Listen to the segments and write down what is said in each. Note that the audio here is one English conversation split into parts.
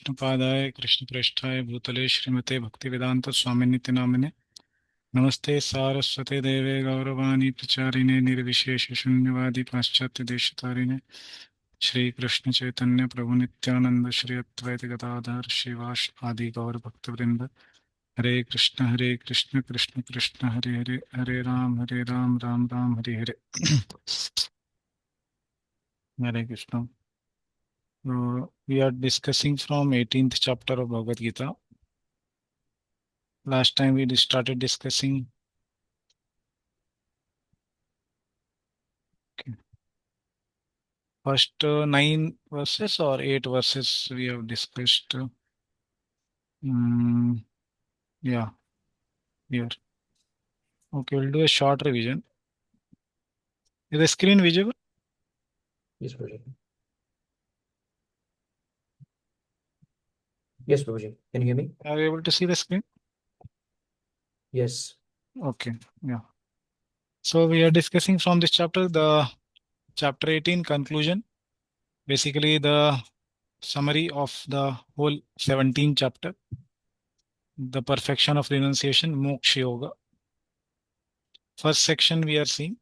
कृष्ण पादाय कृष्ण पृष्ठाय भूतले श्रीमते भक्तिवेदांत स्वामी नित्य नामिने नमस्ते सारस्वते देवे गौरवाणी प्रचारिणे निर्विशेष शून्यवादी पाश्चात्य देशतारिणे श्री कृष्ण चैतन्य प्रभु नित्यानंद श्री अद्वैत गदाधर श्रीवास आदि गौर भक्तवृंद हरे Krishna Krishna Krishna Hare Hare Hare Ram Ram Ram Hare Hare Hare Krishna. We are discussing from 18th chapter of Bhagavad Gita. Last time we started discussing first 9 verses or 8 verses we have discussed. Mm, yeah, here. Okay, we'll do a short revision. Is the screen visible? Yes, Prabhuji. Yes, Prabhuji. Can you hear me? Are you able to see the screen? Yes. Okay, yeah. So we are discussing from this chapter, the chapter 18 conclusion. Basically, the summary of the whole 17th chapter. The perfection of renunciation, Moksha Yoga. First section we are seeing.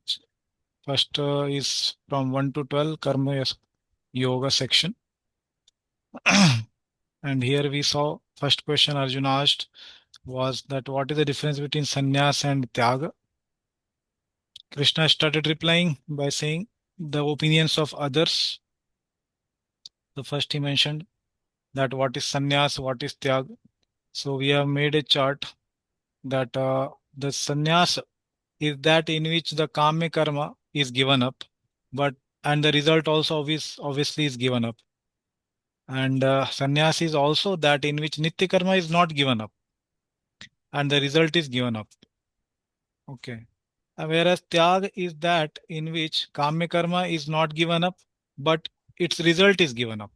First is from 1 to 12, Karma Yoga section. And here we saw first question Arjuna asked was that what is the difference between sannyas and tyaga? Krishna started replying by saying the opinions of others. The first he mentioned that what is sannyas, what is tyaga. So we have made a chart that the sannyas is that in which the kama karma is given up, but and the result also obviously is given up. And sannyas is also that in which nitya karma is not given up and the result is given up. Okay. Whereas tyag is that in which kama karma is not given up, but its result is given up.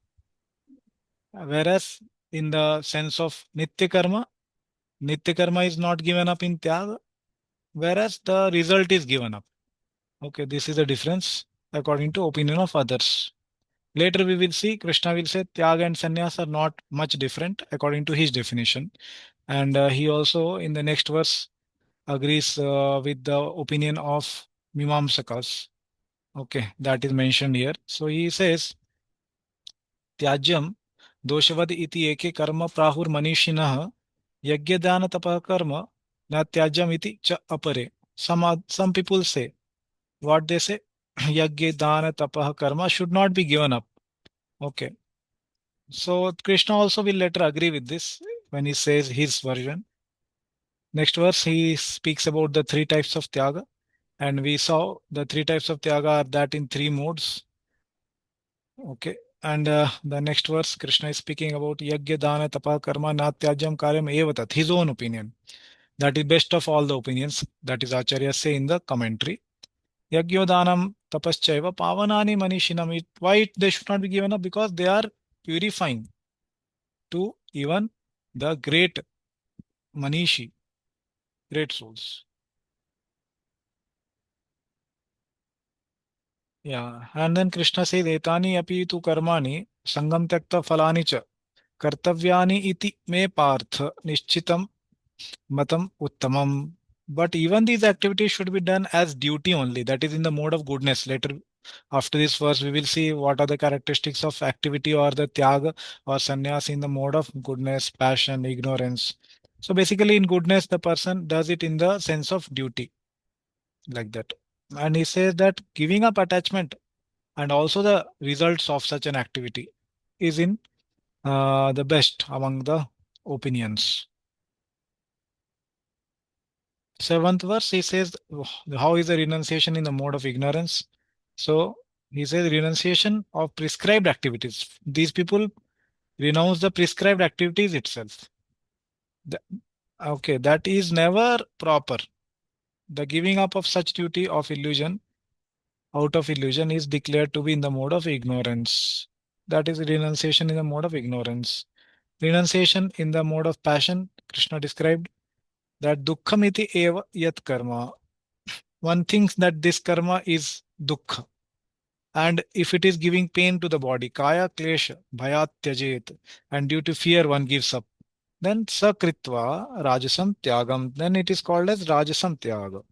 Whereas in the sense of nitya karma is not given up in tyag, whereas the result is given up. Okay, this is the difference according to opinion of others. Later we will see Krishna will say Tyag and Sannyas are not much different according to his definition. And he also in the next verse agrees with the opinion of Mimamsakas. Okay, that is mentioned here. So he says Tyajyam doshavad iti eke karma prahur manishinah yajnadana tapah karma na tyajyam iti cha apare. Some people say what they say yajna dana tapah karma should not be given up. Okay. So Krishna also will later agree with this when he says his version. Next verse, he speaks about the three types of tyaga. And we saw the three types of tyaga are that in three modes. Okay. And the next verse, Krishna is speaking about yajna, dana, tapa, karma, natyajam, karyam, evatat, his own opinion. That is best of all the opinions. That is Acharya say in the commentary. Yajnodhanam tapaschaiva pavanani manishinam. Why they should not be given up? Because they are purifying to even the great Manishi, great souls. Yeah. And then Krishna says, Etani api tu karmani sangam tyakta phalani cha kartavyani iti me partha nishchitam matam uttamam. But even these activities should be done as duty only. That is in the mode of goodness. Later, after this verse, we will see what are the characteristics of activity or the tyaga or sannyas in the mode of goodness, passion, ignorance. So basically, in goodness, the person does it in the sense of duty, like that. And he says that giving up attachment and also the results of such an activity is in the best among the opinions. Seventh verse, he says, how is the renunciation in the mode of ignorance? So he says renunciation of prescribed activities. These people renounce the prescribed activities itself. Okay, that is never proper. The giving up of such duty of illusion, out of illusion, is declared to be in the mode of ignorance. That is renunciation in the mode of ignorance. Renunciation in the mode of passion, Krishna described that dukkhamiti eva yat karma. One thinks that this karma is dukkha And if it is giving pain to the body, kaya klesha bhayat tyajet, and due to fear one gives up, then sakritva rajasam tyagam, then it is called as rajasam tyaga.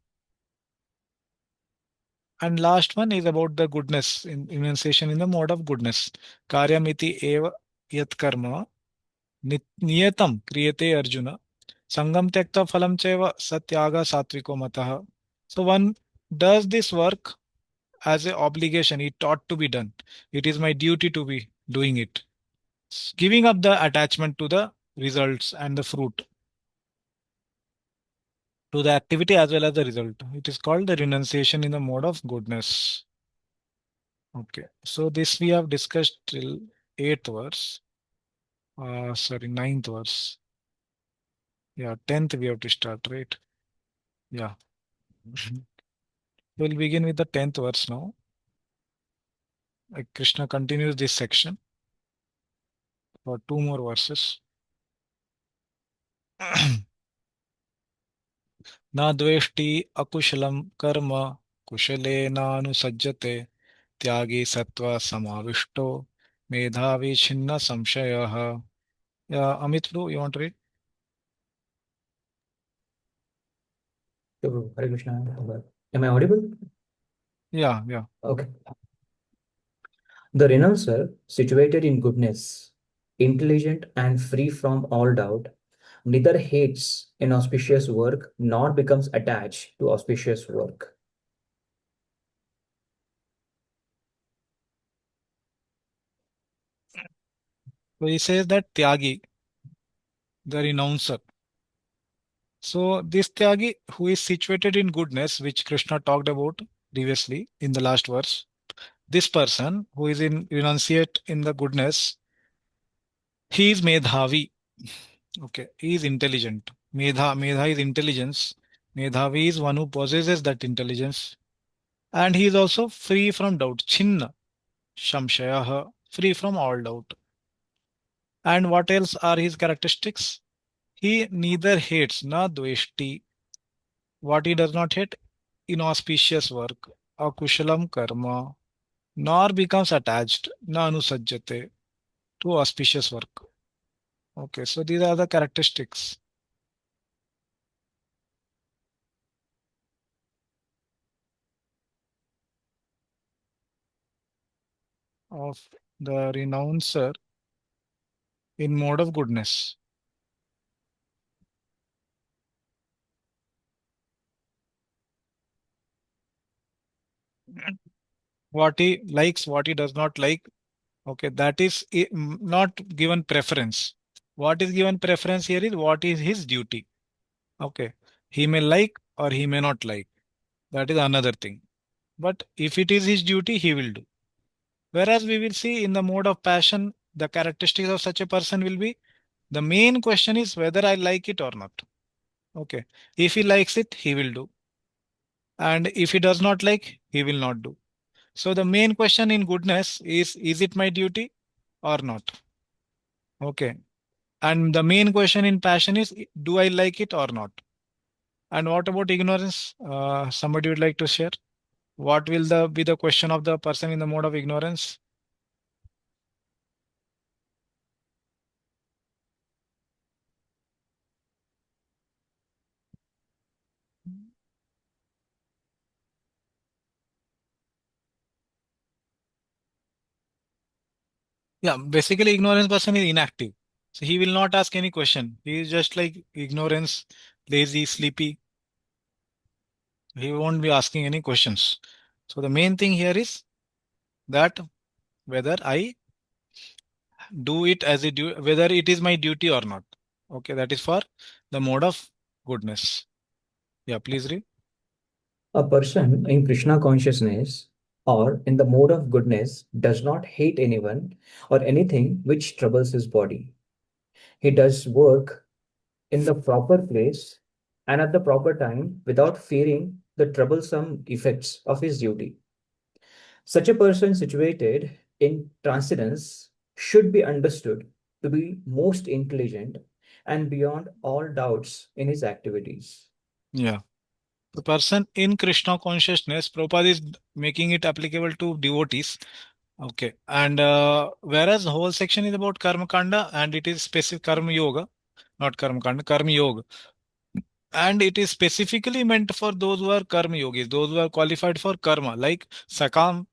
And last one is about the goodness, in enunciation in the mode of goodness. Karyamiti eva yat karma niyatam kriyate arjuna sangam tyakta phalam cheva satyaga satviko matah. So one does this work as an obligation. It ought to be done. It is my duty to be doing it. Giving up the attachment to the results and the fruit, to the activity as well as the result. It is called the renunciation in the mode of goodness. Okay, so this we have discussed till 8th verse. Sorry, 9th verse. Yeah, 10th we have to start, right? Yeah. We'll begin with the 10th verse now. Krishna continues this section for two more verses. न द्वेष्टि अकुशलं कर्म कुशलेनानुसज्जते त्यागी सत्त्व समाविष्टो मेधावी छिन्न संशयः. Yeah, Amit bro, you want to read? Sure, bro. Hare Krishna. Am I audible? Yeah, yeah. Okay. The renouncer, situated in goodness, intelligent and free from all doubt, neither hates inauspicious work nor becomes attached to auspicious work. So he says that Tyagi, the renouncer. So this Tyagi who is situated in goodness, which Krishna talked about previously in the last verse, this person who is in renunciate in the goodness, he is Medhavi. Okay, he is intelligent. Medha is intelligence. Medhavi is one who possesses that intelligence. And he is also free from doubt. Chinna, Shamshayaha, free from all doubt. And what else are his characteristics? He neither hates, na dveshti. What he does not hate? Inauspicious work, akushalam karma, nor becomes attached, na anusajjate, to auspicious work. Okay, so these are the characteristics of the renouncer in mode of goodness. What he likes, what he does not like. Okay, that is not given preference. What is given preference here is what is his duty. Okay, he may like or he may not like. That is another thing. But if it is his duty, he will do. Whereas we will see in the mode of passion, the characteristics of such a person will be the main question is whether I like it or not. Okay, if he likes it, he will do. And if he does not like, he will not do. So the main question in goodness is it my duty or not? Okay. And the main question in passion is, do I like it or not? And what about ignorance? Somebody would like to share? What will be the question of the person in the mode of ignorance? Yeah, basically ignorance person is inactive. So he will not ask any question. He is just like ignorance, lazy, sleepy. He won't be asking any questions. So the main thing here is that whether I do it as a whether it is my duty or not. Okay, that is for the mode of goodness. Yeah, please read. A person in Krishna consciousness or in the mode of goodness does not hate anyone or anything which troubles his body. He does work in the proper place and at the proper time without fearing the troublesome effects of his duty. Such a person situated in transcendence should be understood to be most intelligent and beyond all doubts in his activities. Yeah. The person in Krishna consciousness, Prabhupada is making it applicable to devotees. Okay. And whereas the whole section is about Karma Kanda and it is specific Karma Yoga, not Karma Kanda, Karma Yoga. And it is specifically meant for those who are Karma Yogis, those who are qualified for Karma, like Sakam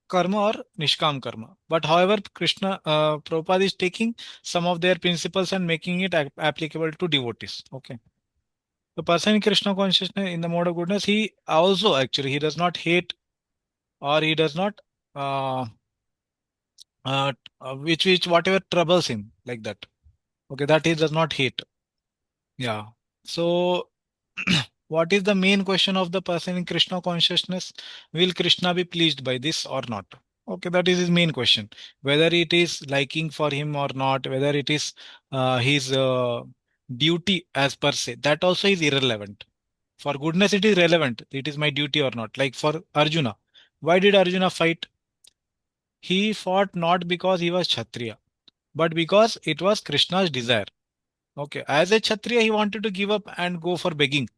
Karma or Nishkam Karma. But however, Krishna, Prabhupada is taking some of their principles and making it applicable to devotees. Okay. The person in Krishna consciousness in the mode of goodness, he also actually, he does not hate or he does not, uh, which whatever troubles him like that. Okay. That he does not hate. Yeah. So, what is the main question of the person in Krishna consciousness? Will Krishna be pleased by this or not? Okay, that is his main question. Whether it is liking for him or not, whether it is his duty as per se, that also is irrelevant. For goodness, it is relevant. It is my duty or not. Like for Arjuna, why did Arjuna fight? He fought not because he was Kshatriya, but because it was Krishna's desire. Okay, as a Kshatriya, he wanted to give up and go for begging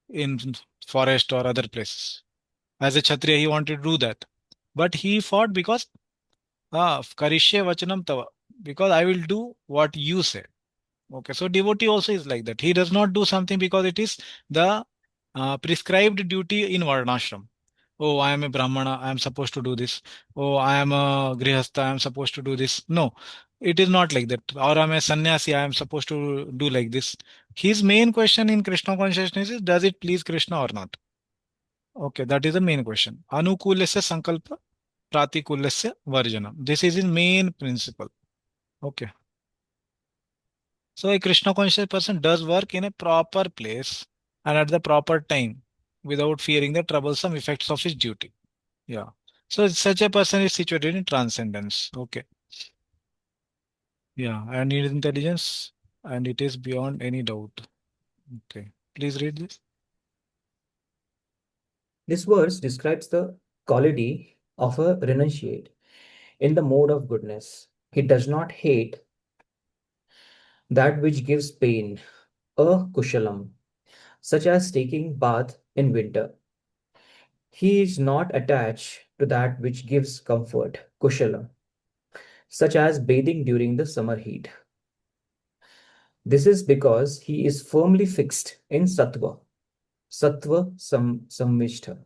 in forest or other places. As a Kshatriya, he wanted to do that. But he fought because, Karishye Vachanam Tava, because I will do what you say. Okay, so devotee also is like that. He does not do something because it is the prescribed duty in Varnashram. Oh, I am a Brahmana, I am supposed to do this. Oh, I am a Grihastha, I am supposed to do this. No, it is not like that. Or I am a sannyasi, I am supposed to do like this. His main question in Krishna consciousness is, does it please Krishna or not? Okay, that is the main question. Anukulasya sankalpa, pratikulasya varjanam. This is his main principle. Okay. So a Krishna conscious person does work in a proper place and at the proper time without fearing the troublesome effects of his duty. Yeah. So such a person is situated in transcendence. Okay. Yeah. And in intelligence, and it is beyond any doubt. Okay. Please read this. This verse describes the quality of a renunciate in the mode of goodness. He does not hate that which gives pain, a kushalam, such as taking bath in winter. He is not attached to that which gives comfort, kushala, such as bathing during the summer heat. This is because he is firmly fixed in sattva samvishta,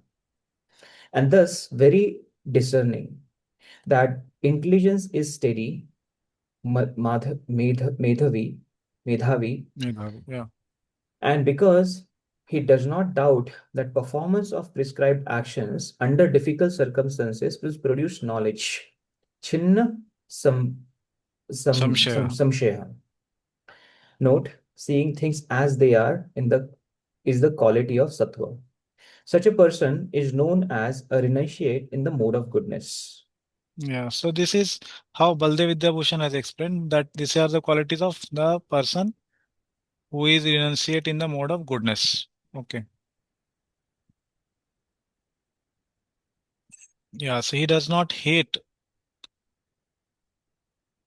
and thus very discerning that intelligence is steady, medhavi, Yeah. and because he does not doubt that performance of prescribed actions under difficult circumstances will produce knowledge. Chinna Samshaya. samshaya. Note, seeing things as they are in the is the quality of sattva. Such a person is known as a renunciate in the mode of goodness. Yeah. So this is how Baldev Bhushan has explained that these are the qualities of the person who is renunciate in the mode of goodness. Okay. Yeah, so he does not hate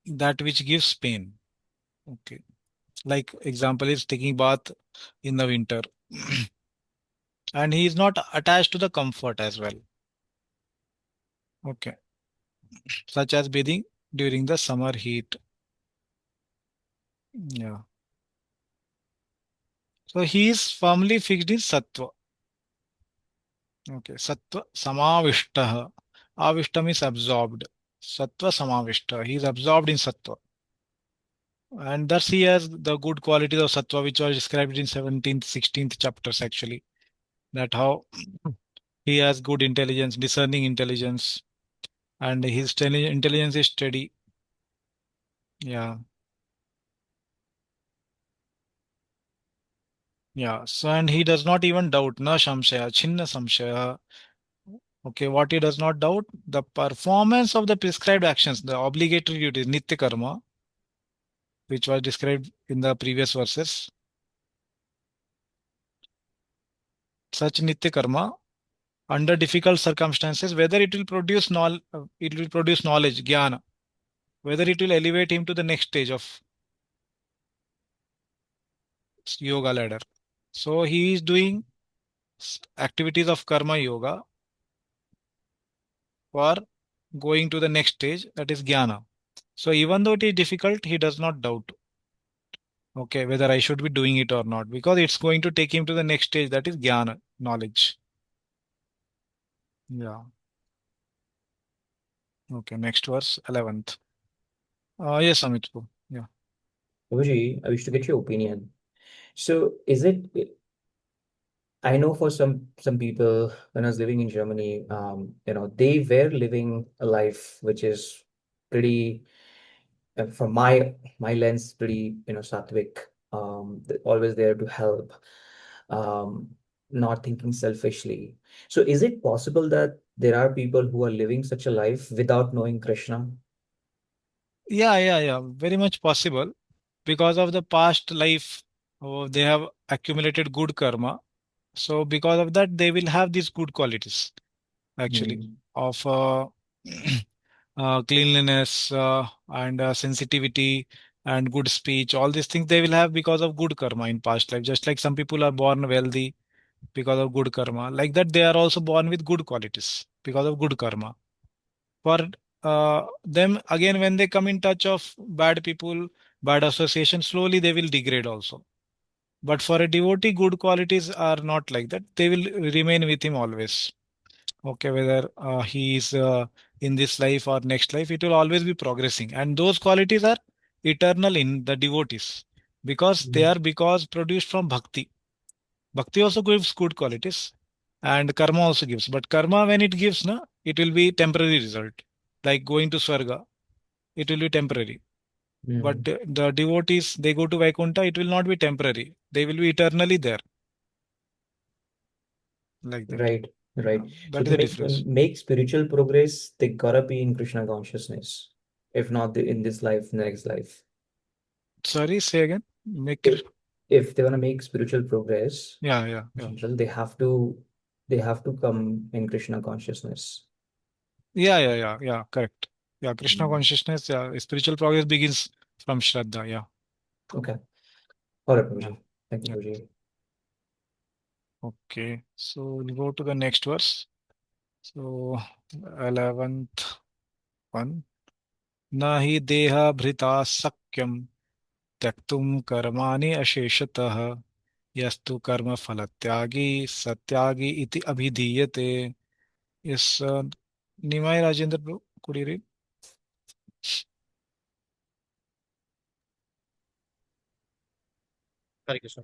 that which gives pain. Okay. Like example is taking bath in the winter. And he is not attached to the comfort as well. Okay. Such as bathing during the summer heat. Yeah. So he is firmly fixed in sattva. Okay. Sattva samavishtaha. Avishtam is absorbed. Sattva samavishta. He is absorbed in sattva. And thus he has the good qualities of sattva, which was described in 17th, 16th chapters actually. That how he has good intelligence, discerning intelligence, and his intelligence is steady. Yeah. Yeah. So, and he does not even doubt. Na shamshaya, chinna samshaya. Okay. What he does not doubt? The performance of the prescribed actions, the obligatory duties, nitya karma, which was described in the previous verses. Such nitya karma under difficult circumstances, whether it will produce it will produce knowledge, jnana, whether it will elevate him to the next stage of yoga ladder. So he is doing activities of karma yoga for going to the next stage, that is jnana. So even though it is difficult, he does not doubt, okay, whether I should be doing it or not, because it's going to take him to the next stage, that is jnana, knowledge. Yeah. Okay, next verse, 11th. Yes, Amit. Yeah. Prabhuji, I wish to get your opinion. So is it, I know for some people when I was living in Germany, they were living a life which is pretty, from my lens, pretty, sattvic, always there to help, um, not thinking selfishly. So is it possible that there are people who are living such a life without knowing Krishna? Yeah. Very much possible because of the past life. Oh, they have accumulated good karma. So because of that, they will have these good qualities actually Hmm. of cleanliness and sensitivity and good speech. All these things they will have because of good karma in past life. Just like some people are born wealthy because of good karma, like that they are also born with good qualities because of good karma. For them, again, when they come in touch of bad people, bad association, slowly they will degrade also. But for a devotee, good qualities are not like that. They will remain with him always. Okay, whether he is in this life or next life, it will always be progressing. And those qualities are eternal in the devotees because they Hmm. are because produced from bhakti. Bhakti also gives good qualities and karma also gives. But karma, when it gives, na, it will be temporary result. Like going to Swarga, it will be temporary. But Hmm. the devotees, they go to Vaikuntha, it will not be temporary. They will be eternally there, like that. Right, right. Yeah, So that is to the make difference. spiritual progress, they gotta be in Krishna consciousness. If not in this life, next life. Sorry, say again. Make If it. if they wanna make spiritual progress, in Yeah. general, they have to come in Krishna consciousness. Yeah. Correct. Yeah, Krishna Mm. consciousness. Yeah, spiritual progress begins from Shraddha. Yeah, Okay. All right, yeah, Prabhuji. Thank you, yeah. Prabhuji. Okay, so we'll go to the next verse. So 11th one. Nahi deha bhrita sakyam त्यक्तुम कर्माणि अशेषतः यस्तु कर्म फलत्यागी सत्यागी इति अभिधीयते. Yes, Nimai Rajendra bro, could you read? Hare Krishna.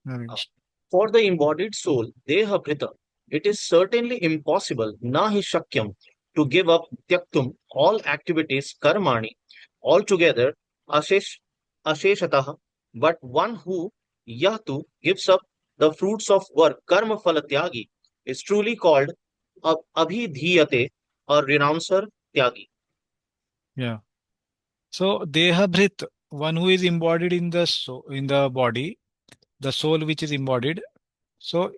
No. Uh, For the embodied soul, Deha Prita, it is certainly impossible, nahi shakyam, to give up tyaktum, all activities, karmani, altogether, ashesh, asheshatah, but one who yahtu gives up the fruits of work, karma phalatyagi, is truly called abhidhiyate, or renouncer tyagi. Yeah. So Deha Bhrit, one who is embodied in the in the body, the soul which is embodied. So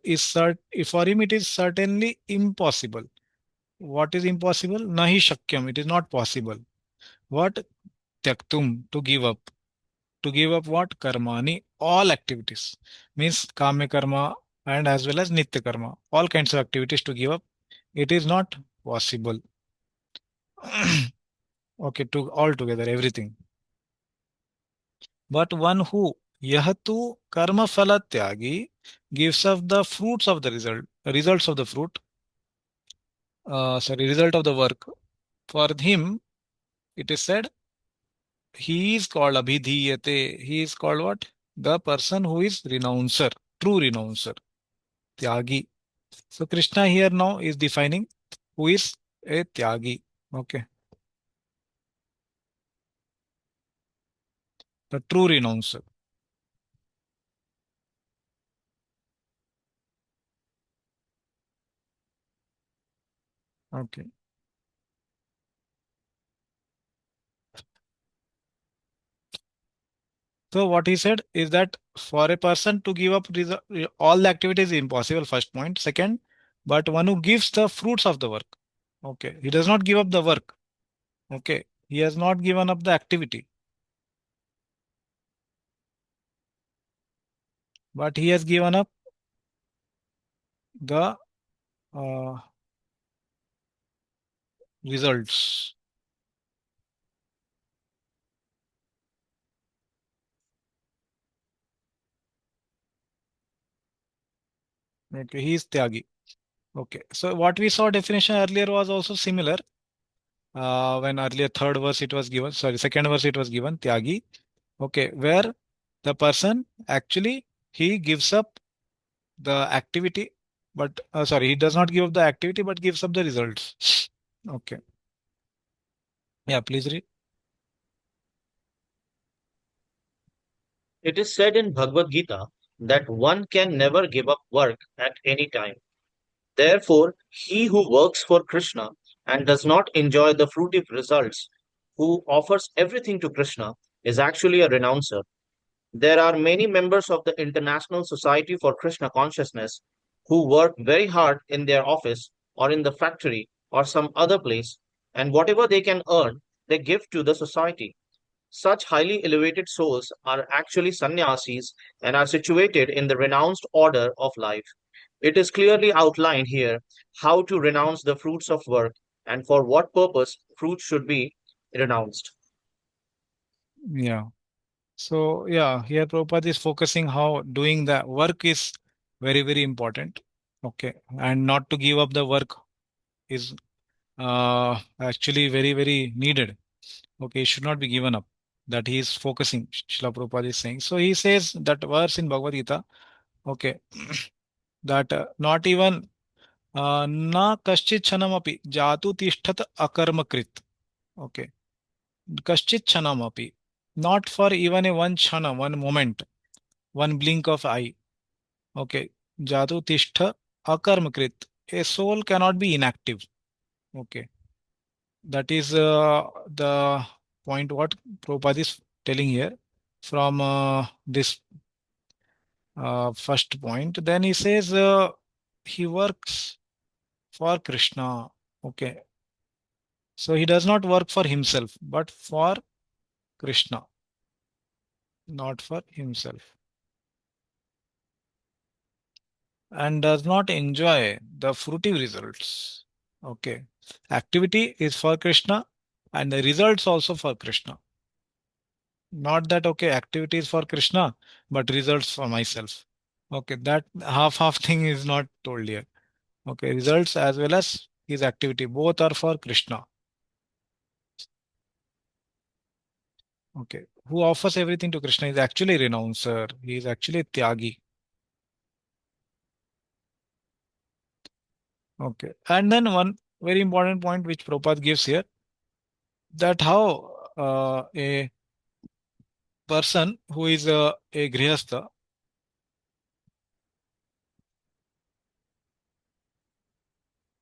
for him it is certainly impossible. What is impossible? Nahi shakyam. It is not possible. What? Tyaktum, to give up. To give up what? Karmani, all activities. Means kame karma and as well as nitya karma. All kinds of activities to give up. It is not possible. Okay, to all together, everything. But one who yahatu karma phala tyagi gives up the fruits of the results of the fruit, result of the work. For him, it is said, he is called abhidhiyate. He is called what? The person who is renouncer, true renouncer, tyagi. So Krishna here now is defining who is a tyagi. Okay, the true renouncer. Okay. So what he said is that for a person to give up all the activities is impossible. First point. Second, but one who gives the fruits of the work. Okay, he does not give up the work. Okay, he has not given up the activity, but he has given up the results. Okay, he is Tyagi. Okay, so what we saw definition earlier was also similar. When earlier third verse it was given, sorry, second verse it was given, Tyagi. Okay, where the person actually he gives up the activity, but sorry, he does not give up the activity, but gives up the results. Okay, yeah, please read. It is said in Bhagavad Gita that one can never give up work at any time. Therefore, he who works for Krishna and does not enjoy the fruitive results, who offers everything to Krishna, is actually a renouncer. There are many members of the International Society for Krishna Consciousness who work very hard in their office or in the factory or some other place, and whatever they can earn, they give to the society. Such highly elevated souls are actually sannyasis and are situated in the renounced order of life. It is clearly outlined here how to renounce the fruits of work and for what purpose fruits should be renounced. Yeah. So yeah, here Prabhupada is focusing how doing the work is very, very important. Okay. And not to give up the work is actually very, very needed. Okay. It should not be given up. That he is focusing, Srila Prabhupada is saying. So he says that verse in Bhagavad Gita, okay, that not even na kaschit chanam api jatu tishtat akarmakrit. Okay. Kaschit chanam api. Not for even a one chana, one moment, one blink of eye. Okay. Jatu tishtha akarmakrit. A soul cannot be inactive. Okay. That is the point what Prabhupada is telling here from this first point. Then he says he works for Krishna. Okay. So he does not work for himself, but for Krishna, not for himself. And does not enjoy the fruitive results. Okay. Activity is for Krishna and the results also for Krishna. Not that, okay, activity is for Krishna, but results for myself. Okay, that half thing is not told here. Okay, results as well as his activity, both are for Krishna. Okay, who offers everything to Krishna is actually renouncer. He is actually Tyagi. Okay, and then one very important point which Prabhupada gives here, that how a person who is a grihastha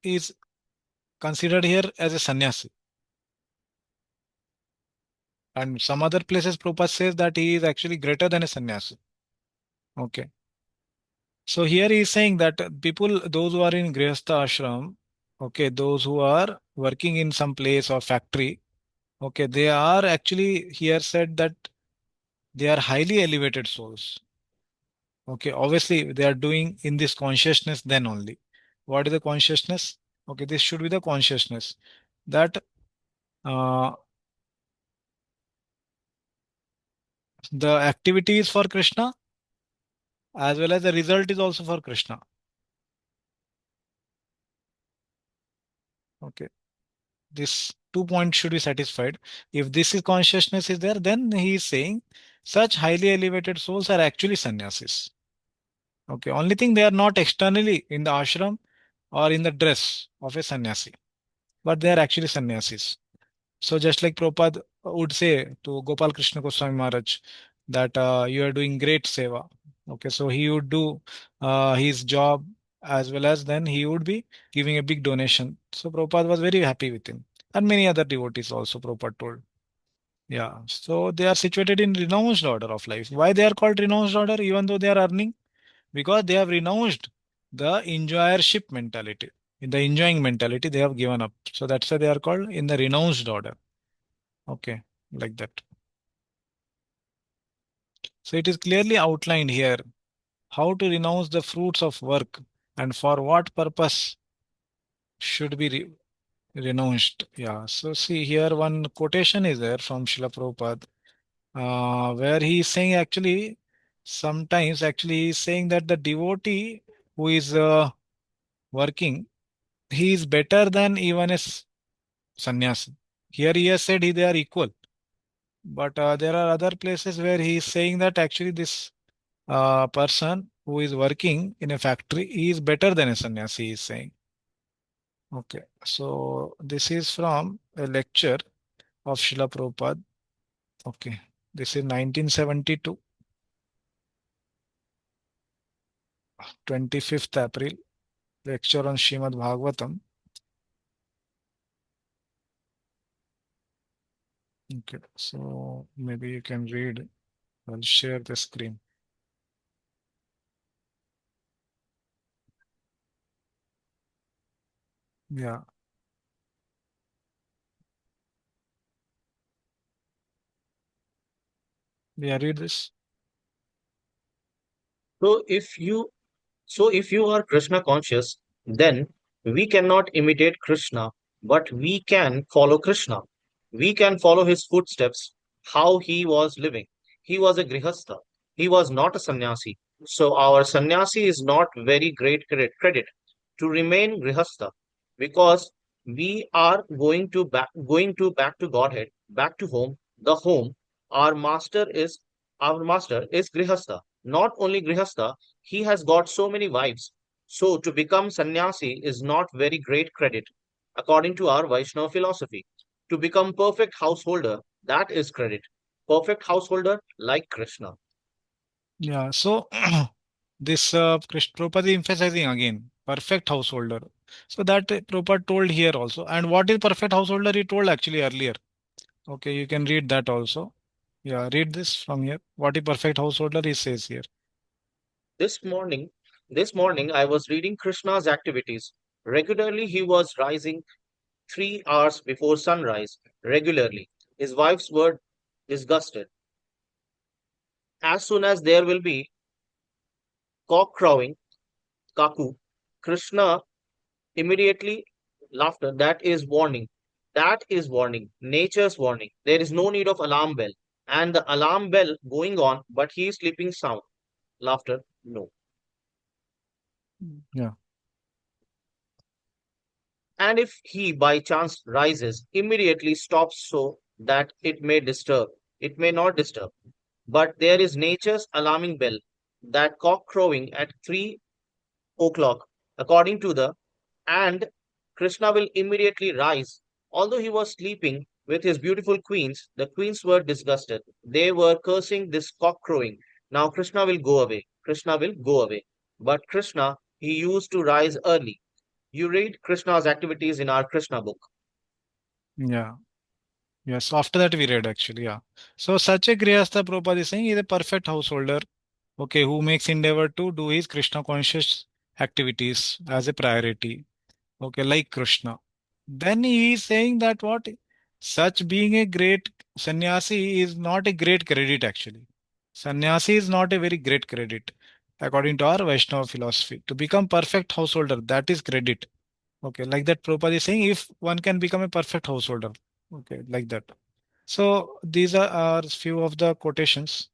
is considered here as a sannyasi. And some other places Prabhupada says that he is actually greater than a sannyasi. Okay. So here he is saying that people, those who are in Grihastha ashram, okay, those who are working in some place or factory, okay, they are actually here said that they are highly elevated souls. Okay, obviously they are doing in this consciousness then only. What is the consciousness? Okay, this should be the consciousness that uh, the activity is for Krishna as well as the result is also for Krishna. Okay, this 2 points should be satisfied. If this is consciousness is there, then he is saying such highly elevated souls are actually sannyasis. Okay, only thing they are not externally in the ashram or in the dress of a sannyasi, but they are actually sannyasis. So just like Prabhupada would say to Gopal Krishna Goswami Maharaj that you are doing great seva. Okay, so he would do his job as well as then he would be giving a big donation. So Prabhupada was very happy with him. And many other devotees also Prabhupada told. Yeah, so they are situated in renounced order of life. Why they are called renounced order even though they are earning? Because they have renounced the enjoyership mentality. In the enjoying mentality, they have given up. So that's why they are called in the renounced order. Okay, like that. So it is clearly outlined here how to renounce the fruits of work and for what purpose should be renounced. Yeah. So see here one quotation is there from Srila Prabhupada, where he is saying actually sometimes actually he is saying that the devotee who is working, he is better than even a sannyasi. Here he has said they are equal, but there are other places where he is saying that actually this person who is working in a factory is better than a sannyasi, he is saying. Okay, so this is from a lecture of Srila Prabhupada. Okay, this is 1972, 25th April, lecture on Srimad Bhagavatam. Okay, so maybe you can read. I'll share the screen. Yeah, yeah, read this. So if you are Krishna conscious, then we cannot imitate Krishna, but we can follow Krishna. We can follow his footsteps, how he was living. He was a grihastha. He was not a sannyasi. So our sannyasi is not very great credit to remain grihastha, because we are going to back to Godhead, back to home. The home, our master is grihastha. Not only grihastha, he has got so many wives. So to become sannyasi is not very great credit, according to our Vaishnava philosophy. To become perfect householder, that is credit. Perfect householder like Krishna. Yeah, so this Krishna Prabhupada is emphasizing again, perfect householder. So that Prabhupada told here also. And what is perfect householder? He told actually earlier. Okay, you can read that also. Yeah, read this from here. What is perfect householder? He says here. This morning, this morning I was reading Krishna's activities. Regularly he was rising 3 hours before sunrise. Regularly. His wives were disgusted. As soon as there will be cock crowing, kaku, Krishna immediately laughter. That is warning. That is warning. Nature's warning. There is no need of alarm bell. And the alarm bell going on, but he is sleeping sound. Laughter, no. Yeah. And if he by chance rises, immediately stops so that it may disturb. It may not disturb. But there is nature's alarming bell, that cock crowing at 3 o'clock, according to the, and Krishna will immediately rise. Although he was sleeping with his beautiful queens, the queens were disgusted. They were cursing this cock crowing. Now Krishna will go away. Krishna will go away. But Krishna, he used to rise early. You read Krishna's activities in our Krishna book. Yeah. Yes. After that we read actually. Yeah. So such a Grihastha Prabhupada is saying is a perfect householder. Okay, who makes endeavor to do his Krishna conscious activities as a priority. Okay, like Krishna. Then he is saying that what such being a great sannyasi is not a great credit actually. Sannyasi is not a very great credit according to our Vaishnava philosophy. To become perfect householder, that is credit. Okay, like that Prabhupada is saying if one can become a perfect householder. Okay, like that. So these are few of the quotations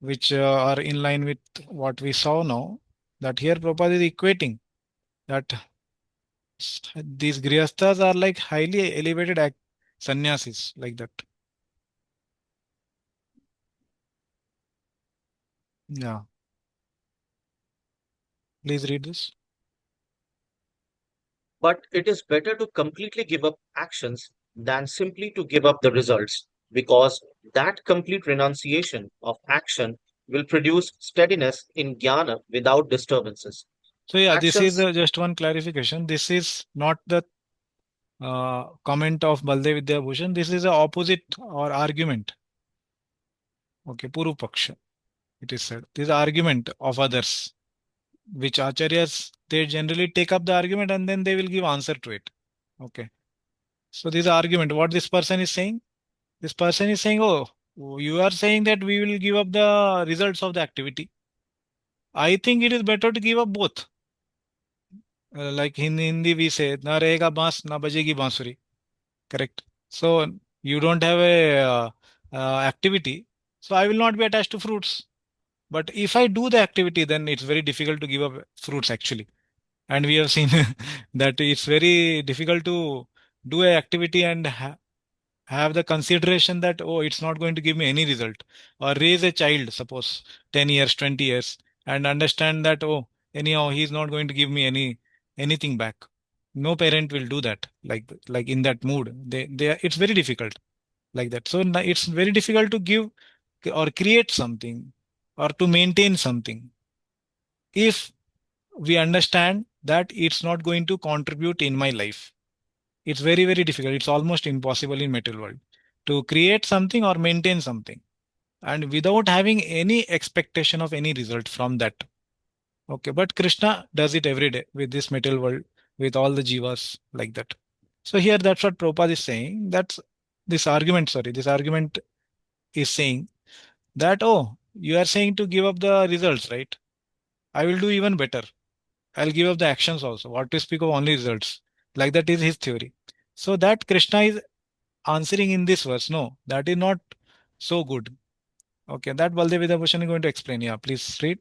which are in line with what we saw now. That here Prabhupada is equating that these grihasthas are like highly elevated sannyasis, like that. Yeah, please read this. But it is better to completely give up actions than simply to give up the results, because that complete renunciation of action will produce steadiness in jnana without disturbances. So yeah, this is Actions, just one clarification. This is not the comment of Baldev Vidyabhushan. This is the opposite or argument. Okay, Puru Paksha, it is said. This is argument of others, which acharyas, they generally take up the argument and then they will give answer to it. Okay. So this is argument. What this person is saying? This person is saying, oh, you are saying that we will give up the results of the activity. I think it is better to give up both. Like in Hindi we say, na rahega baans, na bajegi bansuri. Correct. So you don't have a activity, so I will not be attached to fruits. But if I do the activity, then it's very difficult to give up fruits actually. And we have seen that it's very difficult to do a activity and have the consideration that, oh, it's not going to give me any result. Or raise a child, suppose 10 years, 20 years, and understand that, oh, anyhow he's not going to give me anything back. No parent will do that, like in that mood. It's very difficult like that. So it's very difficult to give or create something or to maintain something if we understand that it's not going to contribute in my life. It's very, very difficult. It's almost impossible in material world to create something or maintain something, and without having any expectation of any result from that. Okay, but Krishna does it every day with this material world, with all the jivas like that. So here that's what Prabhupada is saying. That's this argument is saying that, oh, you are saying to give up the results, right? I will do even better. I'll give up the actions also. What to speak of only results? Like that is his theory. So that Krishna is answering in this verse. No, that is not so good. Okay, that Baldev Bhushan is going to explain. Yeah, please read.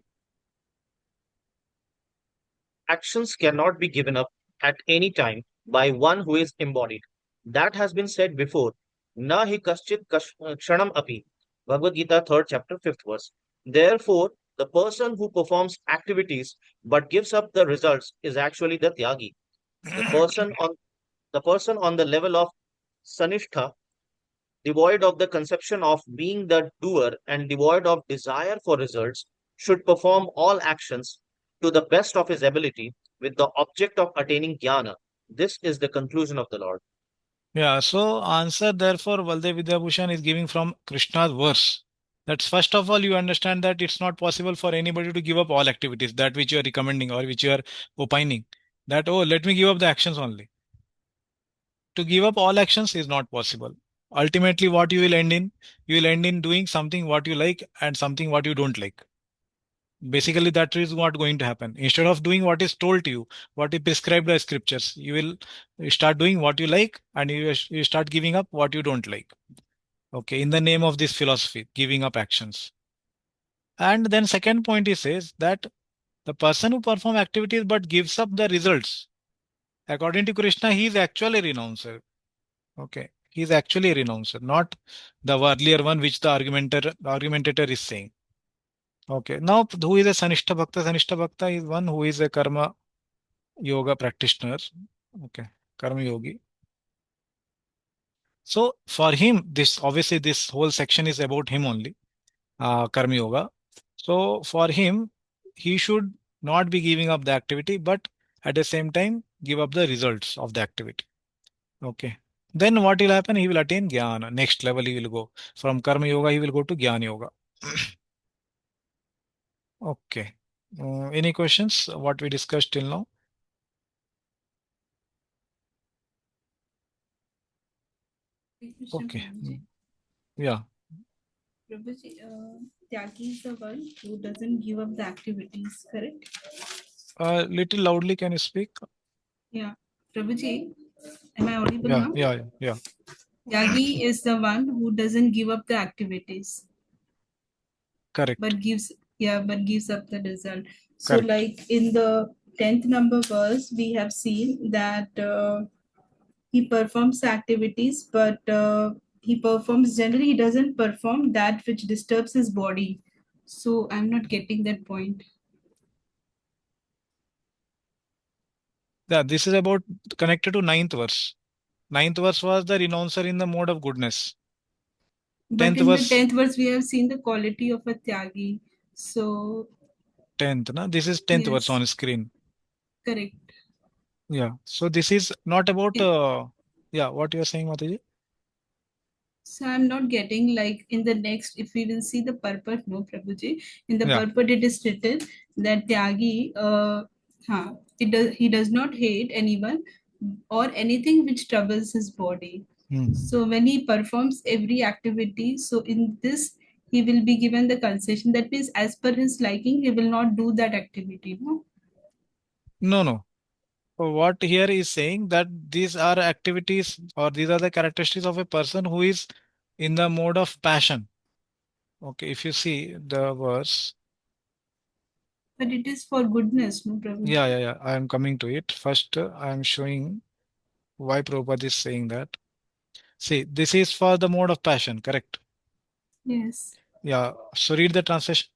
Actions cannot be given up at any time by one who is embodied. That has been said before. Na hi kshanam api. Bhagavad Gita, 3rd chapter, 5th verse. Therefore, the person who performs activities but gives up the results is actually the tyagi. The person on the person on the level of sanishtha, devoid of the conception of being the doer and devoid of desire for results, should perform all actions to the best of his ability with the object of attaining jnana. This is the conclusion of the Lord. Yeah, so answer therefore Baldev Bhushan is giving from Krishna's verse. That's first of all, you understand that it's not possible for anybody to give up all activities, that which you are recommending or which you are opining. That, oh, let me give up the actions only. To give up all actions is not possible. Ultimately, what you will end in? You will end in doing something what you like and something what you don't like. Basically, that is what going to happen. Instead of doing what is told to you, what is prescribed by scriptures, you will start doing what you like, and you start giving up what you don't like. Okay, in the name of this philosophy, giving up actions. And then second point, he says that the person who perform activities but gives up the results, according to Krishna, he is actually a renouncer. Okay, he is actually a renouncer, not the earlier one which the argumentator is saying. Okay, now who is a Sanishta Bhakta? Sanishta Bhakta is one who is a karma yoga practitioner. Okay, karma yogi. So for him, this obviously this whole section is about him only, karma yoga. So for him, he should not be giving up the activity, but at the same time give up the results of the activity. Okay. Then what will happen? He will attain jnana. Next level he will go. From karma yoga, he will go to jnana yoga. Okay. Any questions? What we discussed till now? Okay. Yeah. Prabhuji, Tyagi is the one who doesn't give up the activities, correct? Little loudly, can you speak? Yeah. Prabhuji, am I audible Yeah, now? yeah. Tyagi is the one who doesn't give up the activities, Correct. but gives up the result. So, Correct. like in the 10th number verse, we have seen that he performs activities, but he performs generally. He doesn't perform that which disturbs his body. So, I'm not getting that point. Yeah, this is about connected to ninth verse. Ninth verse was the renouncer in the mode of goodness. But 10th in the verse, 10th verse, we have seen the quality of a Tyagi. So, 10th, na? This is 10th verse yes, on screen. correct. Yeah. So this is not about, It- yeah, what you are saying, Mataji? So, I'm not getting like in the next, if we will see the purport, no, Prabhuji, in the Yeah. purport, it is written that Tyagi, he does not hate anyone or anything which troubles his body. So, when he performs every activity, so in this, he will be given the concession. That means, as per his liking, he will not do that activity. No? No, no. what here is saying that these are activities or these are the characteristics of a person who is in the mode of passion. Okay, if you see the verse. But it is for goodness, no, Prabhu? Yeah. I am coming to it. First, I am showing why Prabhupada is saying that. See, this is for the mode of passion, correct? Yes. Yeah. So read the translation.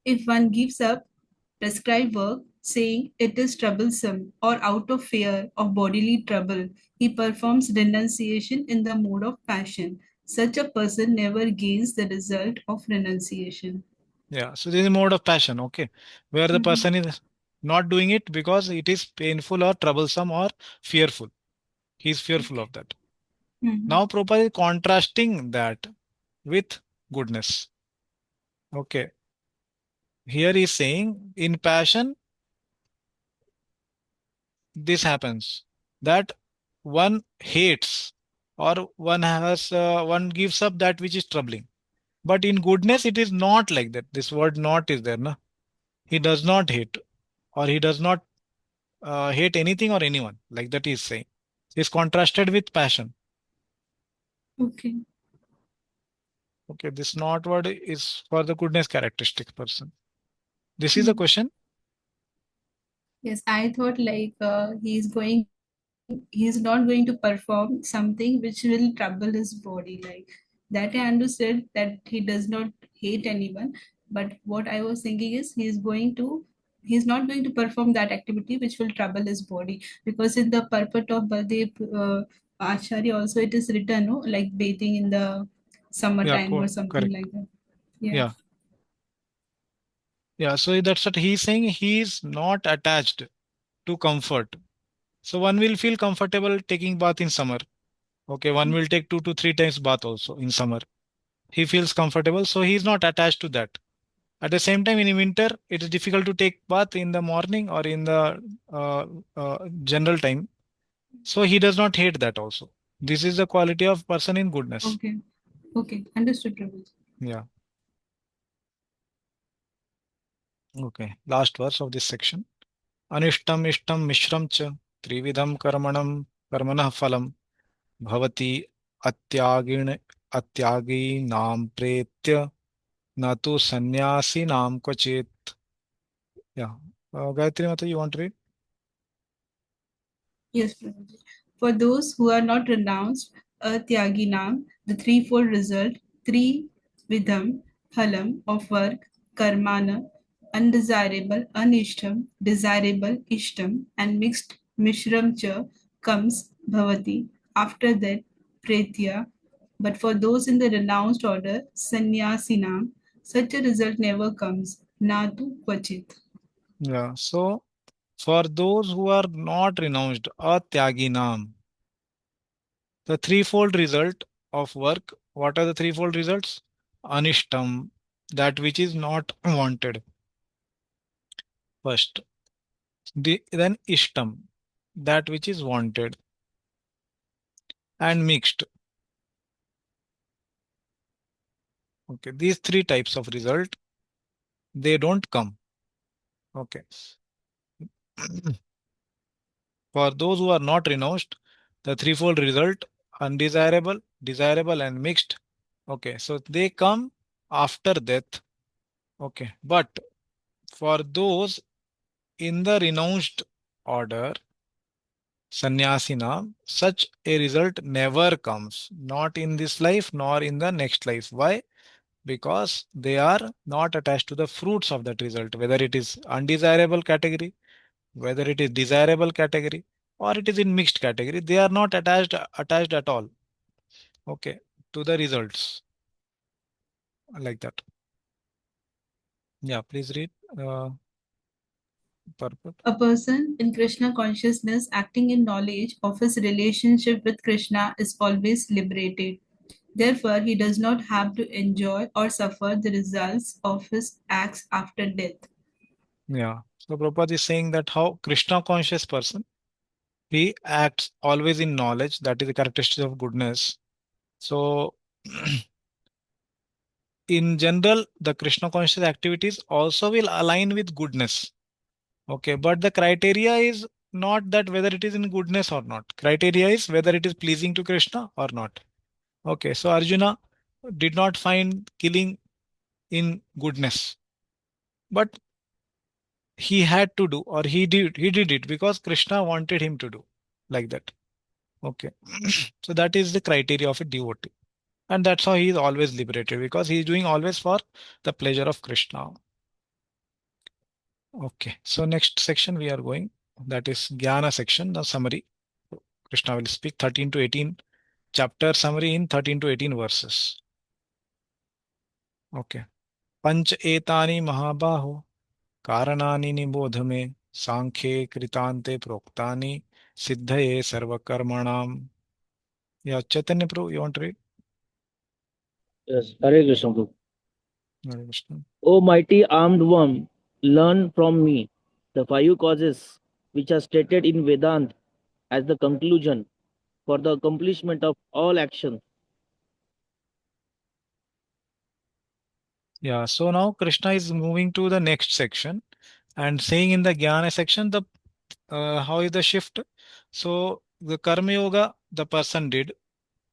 If one gives up prescribed work, saying it is troublesome, or out of fear of bodily trouble, he performs renunciation in the mode of passion. Such a person never gains the result of renunciation. Yeah. So this is mode of passion, okay, where the Mhm. person is not doing it because it is painful or troublesome or fearful. He is fearful Okay. of that. Mhm. Now Prabhupada is contrasting that with goodness. Okay. Here he is saying in passion, this happens that one hates or one gives up that which is troubling. But in goodness, it is not like that. This word not is there. No? He does not hate or he does not hate anything or anyone. Like that he is saying. Is contrasted with passion. Okay. Okay, this not word is for the goodness characteristic person. This is a Mm. question. Yes, I thought like he's not going to perform something which will trouble his body. Like that I understood that he does not hate anyone. But what I was thinking is he's not going to perform that activity which will trouble his body. Because in the purport of Baldev Acharya also it is written, no, like bathing in the Yeah, summertime or something correct. like that. Yeah. Yeah. Yeah. So that's what he's saying. He is not attached to comfort. So one will feel comfortable taking bath in summer. Okay, one will take 2 to 3 times bath also in summer. He feels comfortable, so he is not attached to that. At the same time, in winter, it is difficult to take bath in the morning or in the general time. So he does not hate that also. This is the quality of person in goodness. Okay. Okay. Understood, Prabhu. Yeah. Okay. Last verse of this section. Anishtam ishtam mishram cha trividham karmanah phalam bhavati atyagin atyagi nam pretya natu sannyasi nam kvachit. Yeah. Gayatri Mata, you want to read? Yes, Prabhuji. For those who are not renounced, a Tyaginam, the threefold result, three vidham, phalam of work, karmana, undesirable, anishtam, desirable, ishtam, and mixed mishram cha comes bhavati. After that, pretya. But for those in the renounced order, sannyasinam, such a result never comes. Natu kvachit. Yeah. So for those who are not renounced, atyaginam, the threefold result of work, what are the threefold results? Anishtam, that which is not wanted. First. Then ishtam, that which is wanted. And mixed. Okay. These three types of result, they don't come. Okay. For those who are not renounced, the threefold result, undesirable, desirable, and mixed. Okay. So they come after death. Okay. But for those in the renounced order, sannyasina, such a result never comes, not in this life nor in the next life. Why? Because they are not attached to the fruits of that result, whether it is undesirable category, whether it is desirable category, or it is in mixed category. They are not attached at all. Okay, to the results like that. Yeah, please read. Purport. A person in Krishna consciousness acting in knowledge of his relationship with Krishna is always liberated. Therefore, he does not have to enjoy or suffer the results of his acts after death. Yeah. So Prabhupada is saying that how Krishna conscious person, he acts always in knowledge. That is the characteristic of goodness. So in general, the Krishna conscious activities also will align with goodness. Okay, but the criteria is not that whether it is in goodness or not. Criteria is whether it is pleasing to Krishna or not. Okay, so Arjuna did not find killing in goodness, but he had to do, or he did it because Krishna wanted him to do like that. Okay, so that is the criteria of a devotee, and that's how he is always liberated, because he is doing always for the pleasure of Krishna. Okay, so next section we are going, that is Jnana section, the summary. Krishna will speak 13 to 18 chapter summary in 13 to 18 verses. Okay. Panch etani mahabaho कारणानि निबोध मे सांख्ये कृतान्ते प्रोक्तानि सिद्धये सर्वकर्मणाम. Yeah, Chaitanya Prabhu, you want to read? Yes, Hare Krishna. Prabhu. Hare Krishna. O mighty armed one, learn from me the five causes which are stated in Vedanta as the conclusion for the accomplishment of all actions. Yeah, so now Krishna is moving to the next section and saying in the Jnana section the how is the shift. So the Karma Yoga the person did.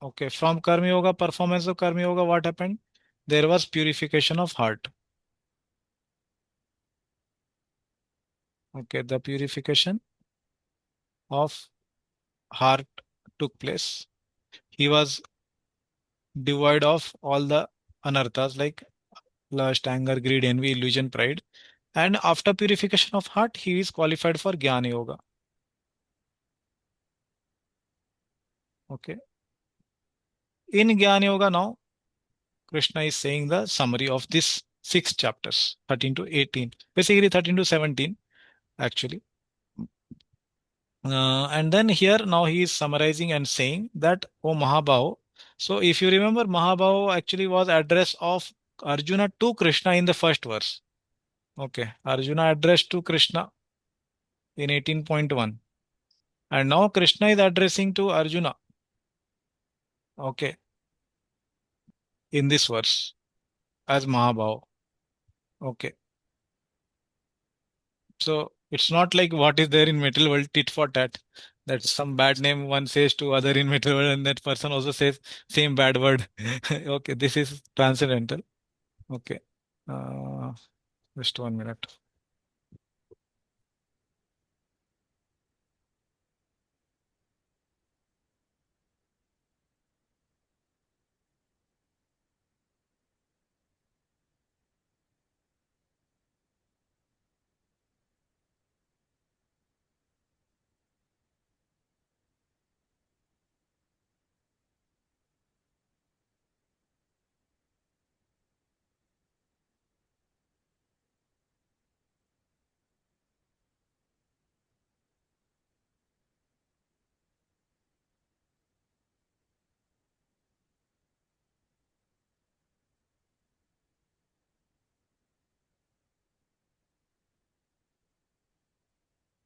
Okay, from Karma Yoga, performance of Karma Yoga, what happened? There was purification of heart. Okay, the purification of heart took place. He was devoid of all the anarthas like lust, anger, greed, envy, illusion, pride. And after purification of heart, he is qualified for Jnana Yoga. Okay. In Jnana Yoga now, Krishna is saying the summary of this 6 chapters, 13 to 18. Basically 13 to 17, actually. And then here now he is summarizing and saying that, O Mahabhaho. So if you remember, Mahabhaho actually was address of Arjuna to Krishna in the first verse. Okay, Arjuna addressed to Krishna in 18.1. And now Krishna is addressing to Arjuna. Okay, in this verse as Mahabhav. Okay, so it's not like what is there in material world tit for tat. That's some bad name one says to other in material world, and that person also says same bad word. Okay, this is transcendental. Okay, uh, just 1 minute.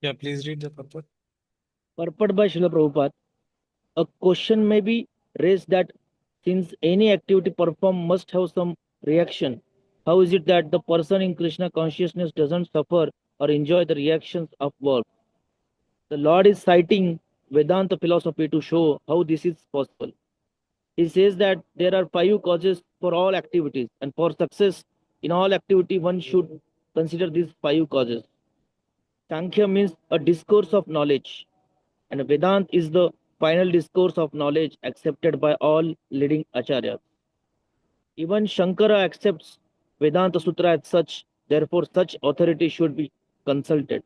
Yeah, please read the purport. Purport by Srila Prabhupada. A question may be raised that since any activity performed must have some reaction, how is it that the person in Krishna consciousness doesn't suffer or enjoy the reactions of work? The Lord is citing Vedanta philosophy to show how this is possible. He says that there are five causes for all activities, and for success in all activity, one should consider these five causes. Sankhya means a discourse of knowledge, and Vedanta is the final discourse of knowledge accepted by all leading acharyas. Even Shankara accepts Vedanta Sutra as such, therefore, such authority should be consulted.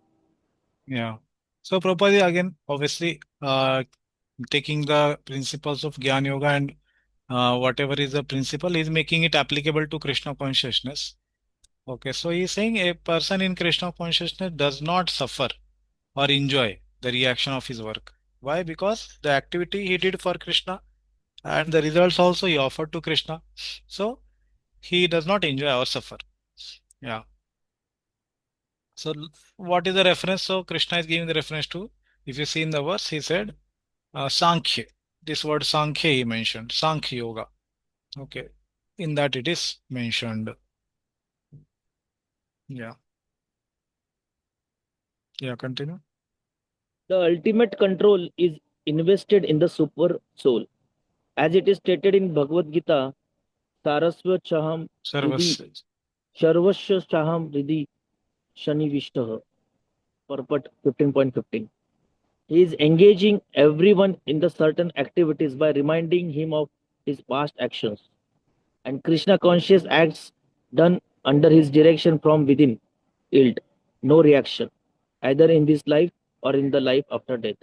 Yeah. So Prabhupada again, obviously, taking the principles of Jnana Yoga and whatever is the principle is making it applicable to Krishna consciousness. Okay, so he is saying a person in Krishna consciousness does not suffer or enjoy the reaction of his work. Why? Because the activity he did for Krishna and the results also he offered to Krishna. So he does not enjoy or suffer. Yeah. So what is the reference? So Krishna is giving the reference to, if you see in the verse, he said, Sankhya. This word Sankhya he mentioned, Sankhya Yoga. Okay. In that it is mentioned. Yeah. Yeah, continue. The ultimate control is invested in the super soul. As it is stated in Bhagavad Gita, Sarasva Chaham Ridhi Sarvasya. Sharvasya Chaham Ridhi Shani Vishtah. Purport 15.15. He is engaging everyone in the certain activities by reminding him of his past actions. And Krishna conscious acts done under his direction from within yield no reaction, either in this life or in the life after death.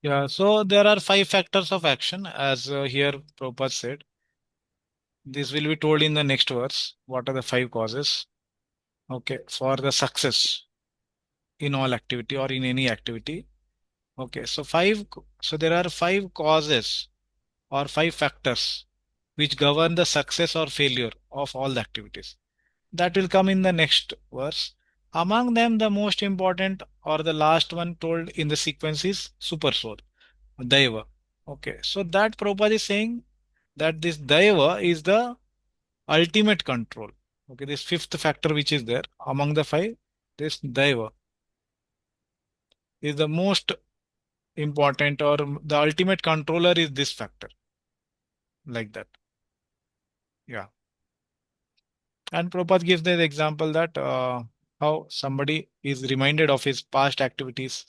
Yeah, so there are 5 factors of action, as here Prabhupada said. This will be told in the next verse. What are the 5 causes? Okay, for the success in all activity or in any activity. Okay, so there are 5 causes or 5 factors which govern the success or failure of all the activities. That will come in the next verse. Among them, the most important or the last one told in the sequence is super soul, Daiva. Okay, so that Prabhupada is saying that this Daiva is the ultimate control. Okay, this 5th factor which is there among the 5, this Daiva is the most important, or the ultimate controller is this factor, like that. Yeah. And Prabhupada gives the example that how somebody is reminded of his past activities.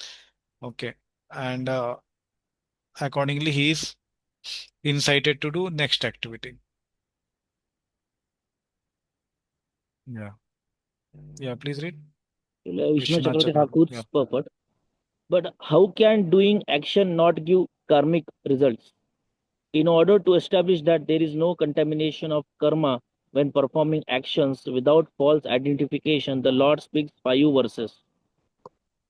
Okay. And accordingly, he is incited to do next activity. Yeah. Yeah, please read. Vishnu Vishwanath Chakravarti Chakravarti. Yeah. Thakur's purport. But how can doing action not give karmic results? In order to establish that there is no contamination of karma when performing actions without false identification, the Lord speaks 5 verses.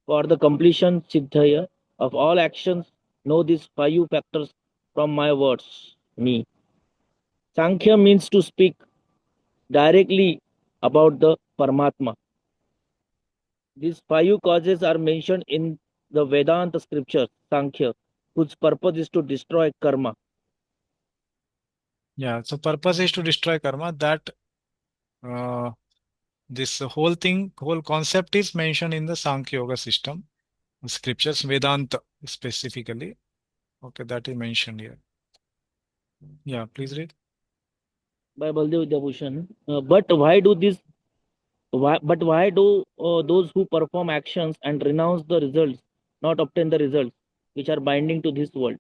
For the completion siddhaya of all actions, know these 5 factors from my words, me. Sankhya means to speak directly about the Paramatma. These 5 causes are mentioned in the Vedanta scriptures, Sankhya, whose purpose is to destroy karma. Yeah. So purpose is to destroy karma. That uh, this whole concept is mentioned in the Sankhya Yoga system, scriptures, Vedanta specifically. Okay, that is mentioned here. Yeah, please read. By Baldev Vidyabhushan. Why do those who perform actions and renounce the results not obtain the results which are binding to this world?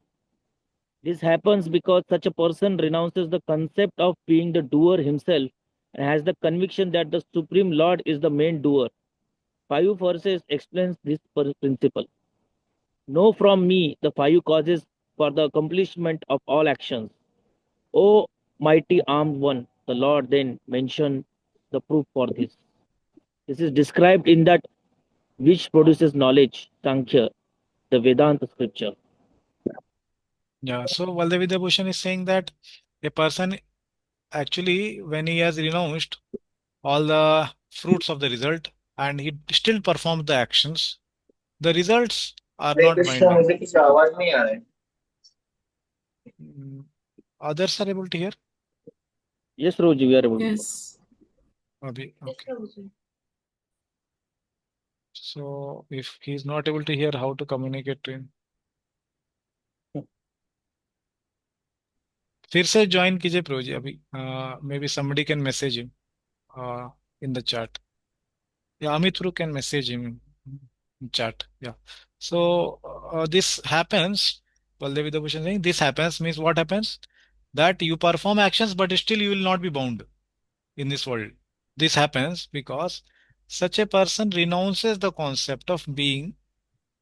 This happens because such a person renounces the concept of being the doer himself and has the conviction that the Supreme Lord is the main doer. 5 verses explains this principle. Know from me the 5 causes for the accomplishment of all actions. O mighty armed one, the Lord then mentioned the proof for this. This is described in that which produces knowledge, Sankhya, the Vedanta scripture. Yeah, so Valdevidya Bhushan is saying that a person actually, when he has renounced all the fruits of the result and he still performs the actions, the results are Hare not Krishna binding. मुझे किसी आवाज नहीं आ रहा है Mm, Others are able to hear? Yes, Roji, we are able to. Yes. Okay. So if he is not able to hear, how to communicate to him? फिर से join कीजिए pro जी अभी. Maybe somebody can message him in the chat. Yeah, Amit Ru can message him in chat. Yeah. So this happens. Baldevidya Bhushan saying this happens means what happens? That you perform actions, but still you will not be bound in this world. This happens because such a person renounces the concept of being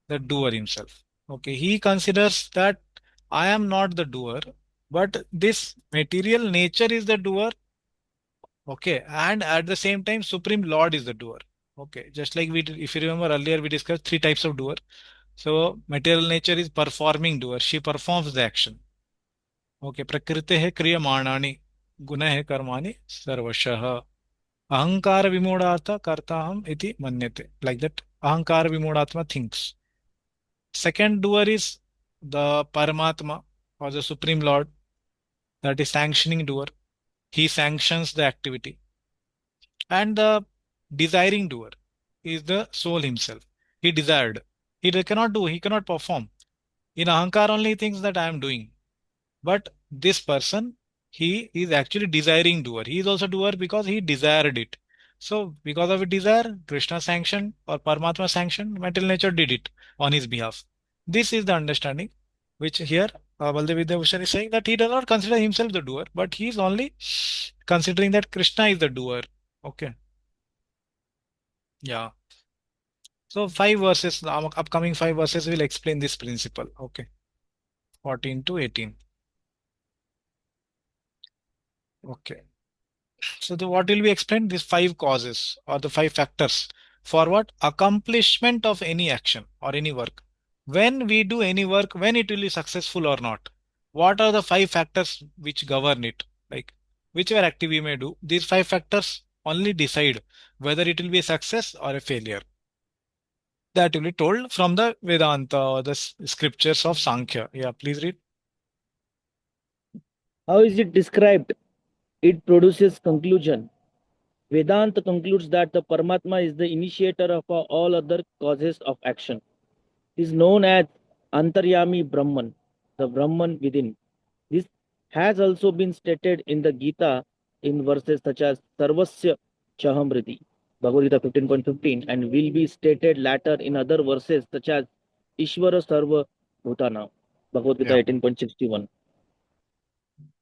the doer himself. Okay, he considers that I am not the doer, but this material nature is the doer. Okay, and at the same time, Supreme Lord is the doer. Okay, just like if you remember earlier, we discussed 3 types of doer. So material nature is performing doer. She performs the action. Okay, prakrite hai kriyamanaani, guna hai karmani sarvashah. Ahankara vimodata kartaham iti manyate. Like that, ahankara vimodatma thinks. Second doer is the Paramatma or the Supreme Lord, that is sanctioning doer. He sanctions the activity. And the desiring doer is the soul himself. He desired. He cannot do, he cannot perform. In Ahankar only he thinks that I am doing. But this person, he is actually desiring doer. He is also doer because he desired it. So because of a desire, Krishna sanctioned or Paramatma sanctioned, material nature did it on his behalf. This is the understanding which here Baldev Vidyabhushan is saying, that he does not consider himself the doer, but he is only considering that Krishna is the doer. Okay. Yeah. So 5 verses, the upcoming 5 verses will explain this principle. Okay. 14 to 18. Okay. So what will be explained? These 5 causes or the 5 factors for what? Accomplishment of any action or any work. When we do any work, when it will be successful or not. What are the 5 factors which govern it? Like whichever activity we may do, these 5 factors only decide whether it will be a success or a failure. That will be told from the Vedanta or the scriptures of Sankhya. Yeah, please read. How is it described? It produces conclusion. Vedanta concludes that the Paramatma is the initiator of all other causes of action. It is known as Antaryami Brahman, the Brahman within. This has also been stated in the Gita in verses such as Sarvasya Chahamriti, Bhagavad Gita 15.15, and will be stated later in other verses such as Ishvara Sarva Bhutana, Bhagavad Gita Yeah. 18.61.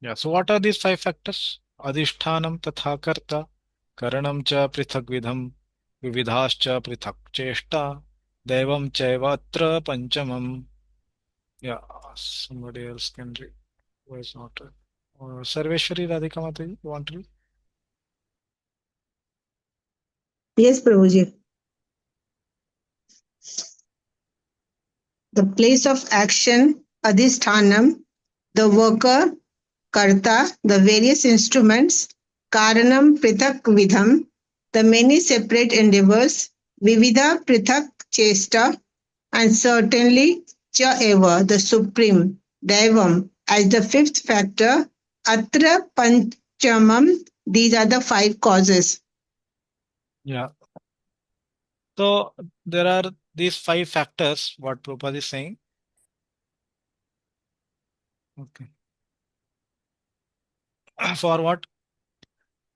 Yeah. So what are these 5 factors? Adhishthanam tatha karta, karanam cha prithak vidham, vividhascha prithak cheshta, devam chaiva atra panchamam. Yeah, somebody else can read. Who is not? Sarveshwari Radhika Mataji, you want to read? Yes, Prabhuji. The place of action, adhisthanam, the worker, karta, the various instruments, karanam prithak vidham, the many separate endeavors, vividha prithak chesta, and certainly cha eva, the supreme, daivam, as the 5th factor, atra panchamam, these are the 5 causes. Yeah. So there are these 5 factors, what Prabhupada is saying. Okay. For what?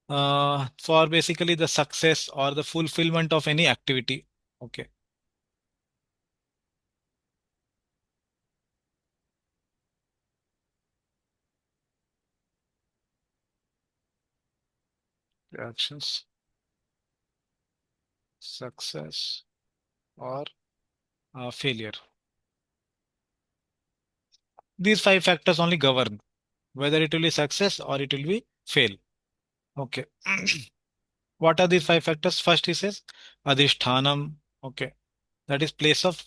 For basically the success or the fulfillment of any activity. Okay. Actions, success, or failure. These 5 factors only govern whether it will be success or it will be fail. Okay. What are these 5 factors? First he says adhishthanam. Okay. That is place of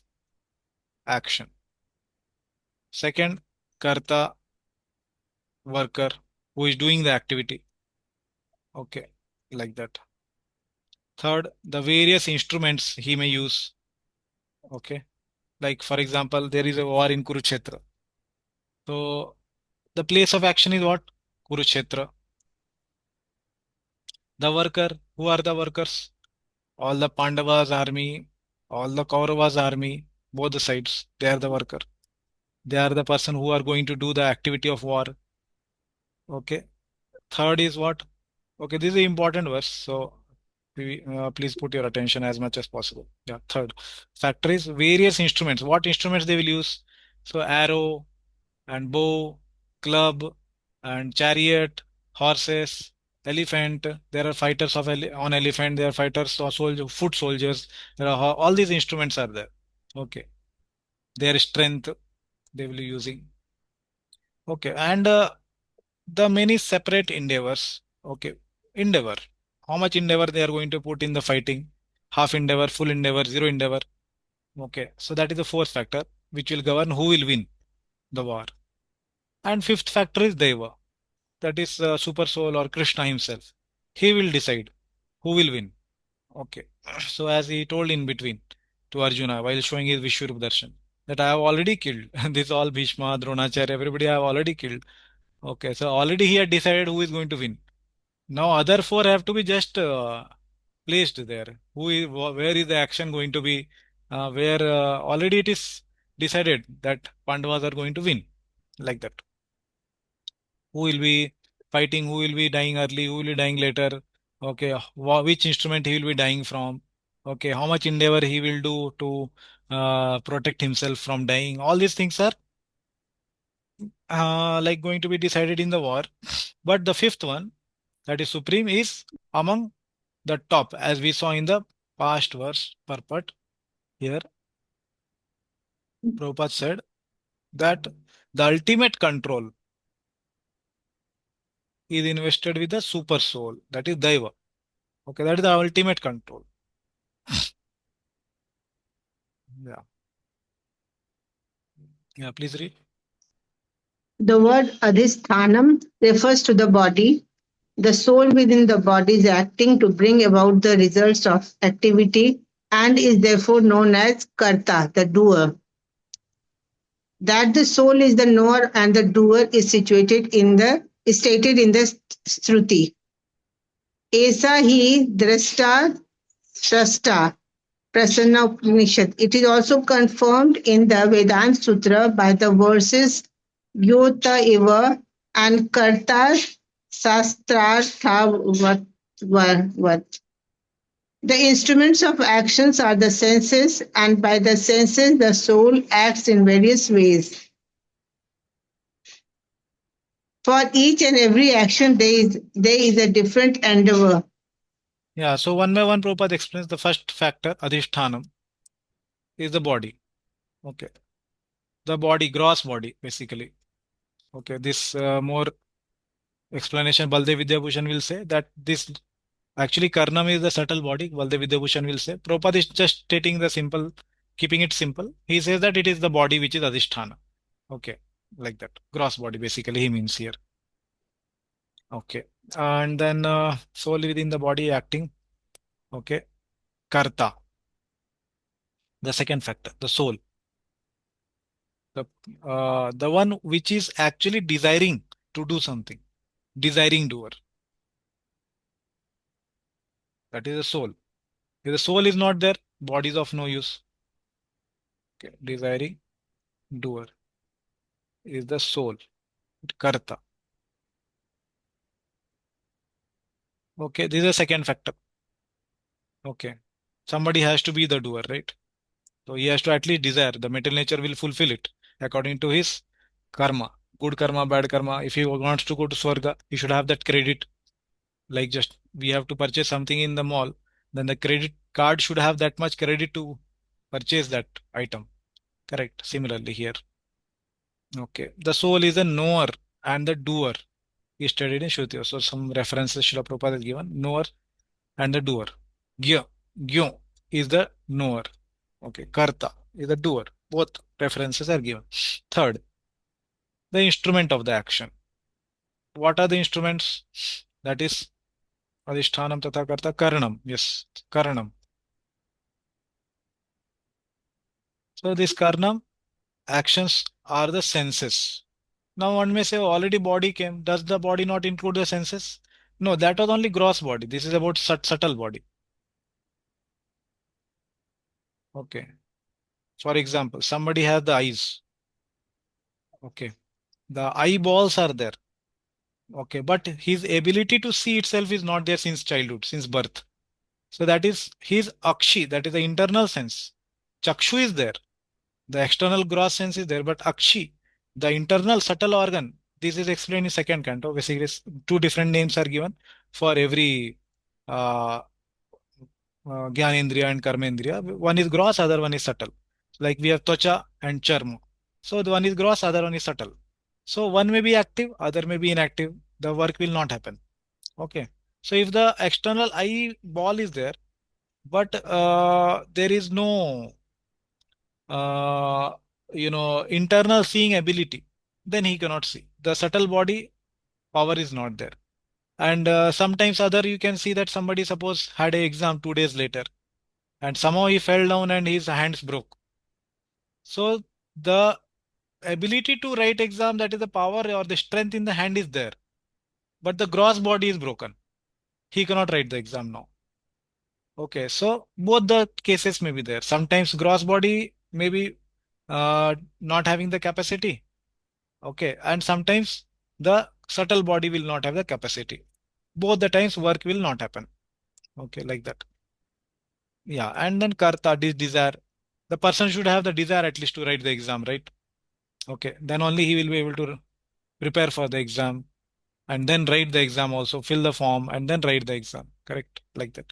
action. Second, karta, worker, who is doing the activity. Okay. Like that. Third, the various instruments he may use. Okay. Like for example, there is a war in Kurukshetra. So the place of action is what? Kurukshetra. The worker, who are the workers? All the Pandavas army, all the Kauravas army, both the sides, they are the worker. They are the person who are going to do the activity of war. Okay. Third is what? Okay, this is an important verse. So please put your attention as much as possible. Yeah. Third factor is various instruments. What instruments they will use? So arrow and bow, club and chariot, horses, elephant. There are fighters of on elephant. There are fighters or soldier, foot soldiers. There are all these instruments are there. Okay, their strength they will be using. Okay, and the many separate endeavors. Okay, endeavor. How much endeavor they are going to put in the fighting? Half endeavor, full endeavor, zero endeavor. Okay, so that is the fourth factor which will govern who will win the war. And fifth factor is Deva. That is super soul or Krishna himself. He will decide who will win. Okay. So as he told in between to Arjuna while showing his Vishwarup darshan, that I have already killed. This all Bhishma, Dronacharya, everybody I have already killed. Okay. So already he had decided who is going to win. Now other four have to be just placed there. Where is the action going to be where already it is decided that Pandavas are going to win, like that. Who will be fighting, who will be dying early, who will be dying later, okay, which instrument he will be dying from, okay, how much endeavor he will do to protect himself from dying. All these things are like going to be decided in the war. But the fifth one, that is supreme, is among the top, as we saw in the past verse purport. Here Prabhupada said that the ultimate control is invested with the super soul, that is Daiva. Okay, that is the ultimate control. Yeah. Yeah, please read. The word adhisthanam refers to the body. The soul within the body is acting to bring about the results of activity and is therefore known as karta, the doer. That the soul is the knower and the doer is stated in the Shruti. Esa hi drashta Shasta Prasanna Upanishad. It is also confirmed in the Vedanta Sutra by the verses Yota Eva and Karta Sastrartha Vat. The instruments of actions are the senses, and by the senses the soul acts in various ways. For each and every action there is a different endeavor. Yeah, so one by one Prabhupada explains the first factor, adhishthanam, is the body. Okay. The body, gross body, basically. Okay, this more explanation Baldev Vidyabhushan will say that this actually Karnam is the subtle body, Baldev Vidyabhushan will say. Prabhupada is just stating the simple, keeping it simple. He says that it is the body which is adhisthana. Okay, like that. Gross body, basically, he means here. Okay. And then soul within the body acting. Okay. Karta. The second factor, the soul. The one which is actually desiring to do something. Desiring doer. That is the soul. If the soul is not there, body is of no use. Okay. Desiring doer is the soul. Karta. Okay. This is the second factor. Okay. Somebody has to be the doer, right? So he has to at least desire. The material nature will fulfill it according to his karma. Good karma, bad karma. If he wants to go to Swarga, he should have that credit. Like just we have to purchase something in the mall, then the credit card should have that much credit to purchase that item. Correct. Similarly here. Okay. The soul is a knower and the doer. He studied in Shruti. So some references Srila Prabhupada has given. Knower and the doer. Gya. Gyo is the knower. Okay. Karta is the doer. Both references are given. Third, the instrument of the action. What are the instruments? That is Adhishthanam Tatha Karta Karanam. Yes, Karanam. So this Karanam actions are the senses. Now one may say, oh, already body came. Does the body not include the senses? No, that was only gross body. This is about subtle body. Okay. For example, somebody has the eyes. Okay. The eyeballs are there. Okay. But his ability to see itself is not there since childhood, since birth. So that is his akshi, that is the internal sense. Chakshu is there. The external gross sense is there, but akshi, the internal subtle organ, this is explained in second canto. Basically, two different names are given for every uh, Gyanendriya and Karmendriya. One is gross, other one is subtle. Like we have Tvacha and Charma. So the one is gross, other one is subtle. So one may be active, other may be inactive. The work will not happen. Okay. So if the external eye ball is there, but there is no uh, internal seeing ability, then he cannot see. The subtle body power is not there. And sometimes other you can see that somebody suppose had a exam 2 days later and somehow he fell down and his hands broke. So the ability to write exam, that is the power or the strength in the hand is there, but the gross body is broken. He cannot write the exam now. Okay, so both the cases may be there. Sometimes gross body may be not having the capacity. Okay, and sometimes the subtle body will not have the capacity. Both the times work will not happen. Okay, like that. Yeah, and then karta, this desire. The person should have the desire at least to write the exam, right? Okay, then only he will be able to prepare for the exam and then write the exam also, fill the form and then write the exam. Correct, like that.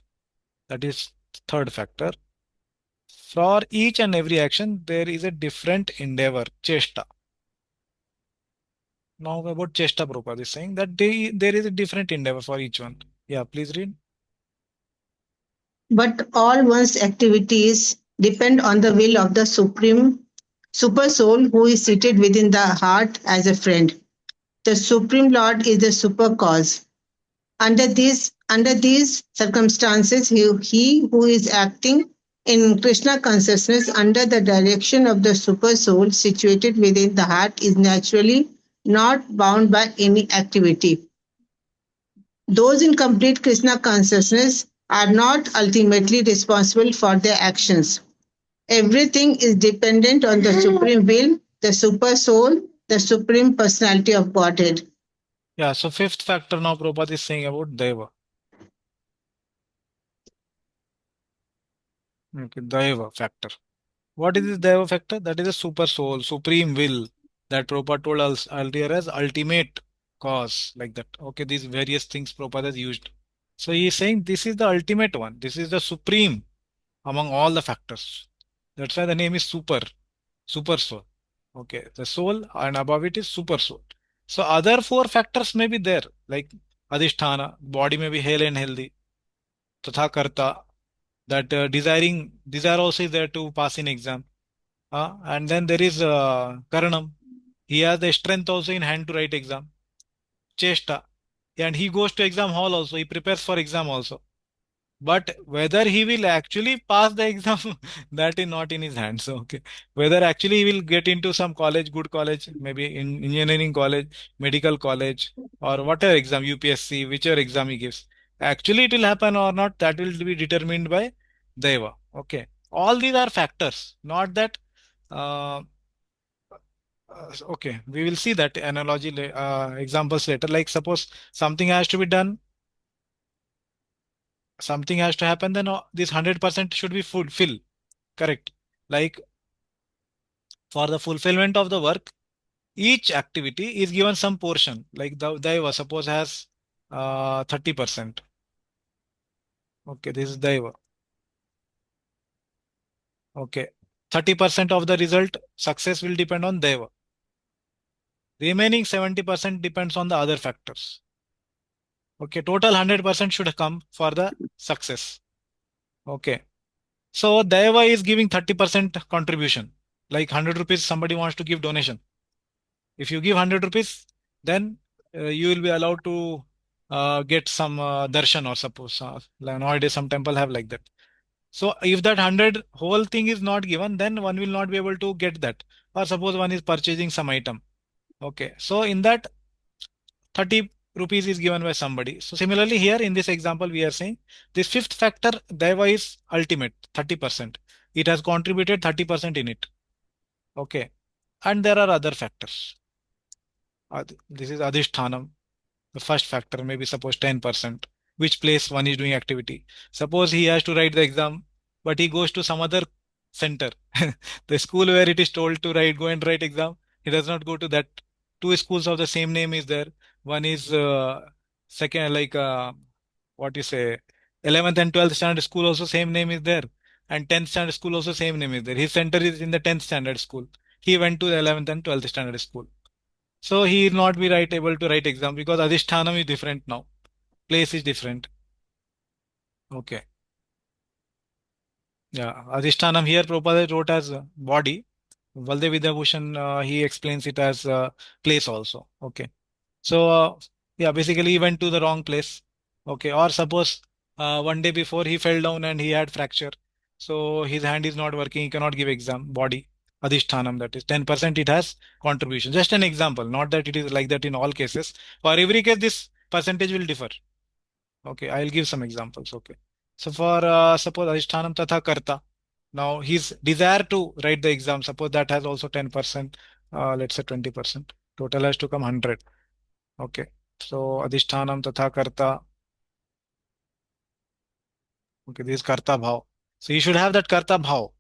That is third factor. For each and every action, there is a different endeavor, chesta. Now about chesta, Prabhupada is saying that there is a different endeavor for each one. Yeah, please read. But all one's activities depend on the will of the Supreme Super Soul who is seated within the heart as a friend. The Supreme Lord is the super cause. Under these circumstances, he who is acting in Krishna consciousness under the direction of the super soul situated within the heart is naturally not bound by any activity. Those in complete Krishna consciousness are not ultimately responsible for their actions. Everything is dependent on the supreme will, the super soul, the supreme personality of Godhead. Yeah, so fifth factor now Prabhupada is saying about Deva. Okay, Deva factor. What is this Deva factor? That is a super soul, supreme will that Prabhupada told us earlier as ultimate cause, like that. Okay, these various things Prabhupada has used. So he is saying this is the ultimate one. This is the supreme among all the factors. That's why the name is super soul. Okay, the soul and above it is super soul. So other four factors may be there, like Adhisthana, body may be hale and healthy. Tatha Karta, that desire also is there to pass in exam. And then there is Karanam. He has the strength also in hand to write exam. Chesta. And he goes to exam hall also. He prepares for exam also. But whether he will actually pass the exam, that is not in his hands. Okay. Whether actually he will get into some college, good college, maybe in engineering college, medical college, or whatever exam, UPSC, whichever exam he gives. Actually, it will happen or not, that will be determined by Deva. Okay. All these are factors, not that. Uh, okay, we will see that analogy examples later. Like suppose something has to be done, something has to happen, then this 100% should be fulfilled. Correct. Like for the fulfillment of the work, each activity is given some portion. Like the Daiva suppose has 30%. Okay, this is Daiva. Okay. 30% of the result success will depend on Daiva. Remaining 70% depends on the other factors. Okay, total 100% should come for the success. Okay. So Daiva is giving 30% contribution. Like 100 rupees, somebody wants to give donation. If you give 100 rupees, then you will be allowed to get some darshan or suppose. Like nowadays, some temple have like that. So if that 100 whole thing is not given, then one will not be able to get that. Or suppose one is purchasing some item. Okay. So in that 30 rupees is given by somebody. So similarly here in this example, we are saying this fifth factor, Daiva is ultimate, 30%. It has contributed 30% in it. Okay. And there are other factors. This is Adhishthanam. The first factor, maybe suppose 10%, which place one is doing activity. Suppose he has to write the exam, but he goes to some other center. The school where it is told to write, go and write exam, he does not go to that. Two schools of the same name is there. One is second, like what you say, 11th and 12th standard school also same name is there. And 10th standard school also same name is there. His center is in the 10th standard school. He went to the 11th and 12th standard school. So he will not be able to write exam because Adhishthanam is different now. Place is different. Okay. Yeah. Adhishthanam here Prabhupada wrote as body. Valdev Vidyabhushan, he explains it as place also. Okay. So yeah, basically he went to the wrong place. Okay. Or suppose one day before he fell down and he had fracture. So his hand is not working. He cannot give exam. Body. Adhishthanam, that is 10% it has contribution. Just an example. Not that it is like that in all cases. For every case, this percentage will differ. Okay. I'll give some examples. Okay. So for suppose Adhishthanam Tatha Karta. Now his desire to write the exam, suppose that has also 10%, let's say 20%. Total has to come 100. Okay. So Adhishthanam Tatha Karta. Okay, this is Karta Bhav. So you should have that Karta Bhav.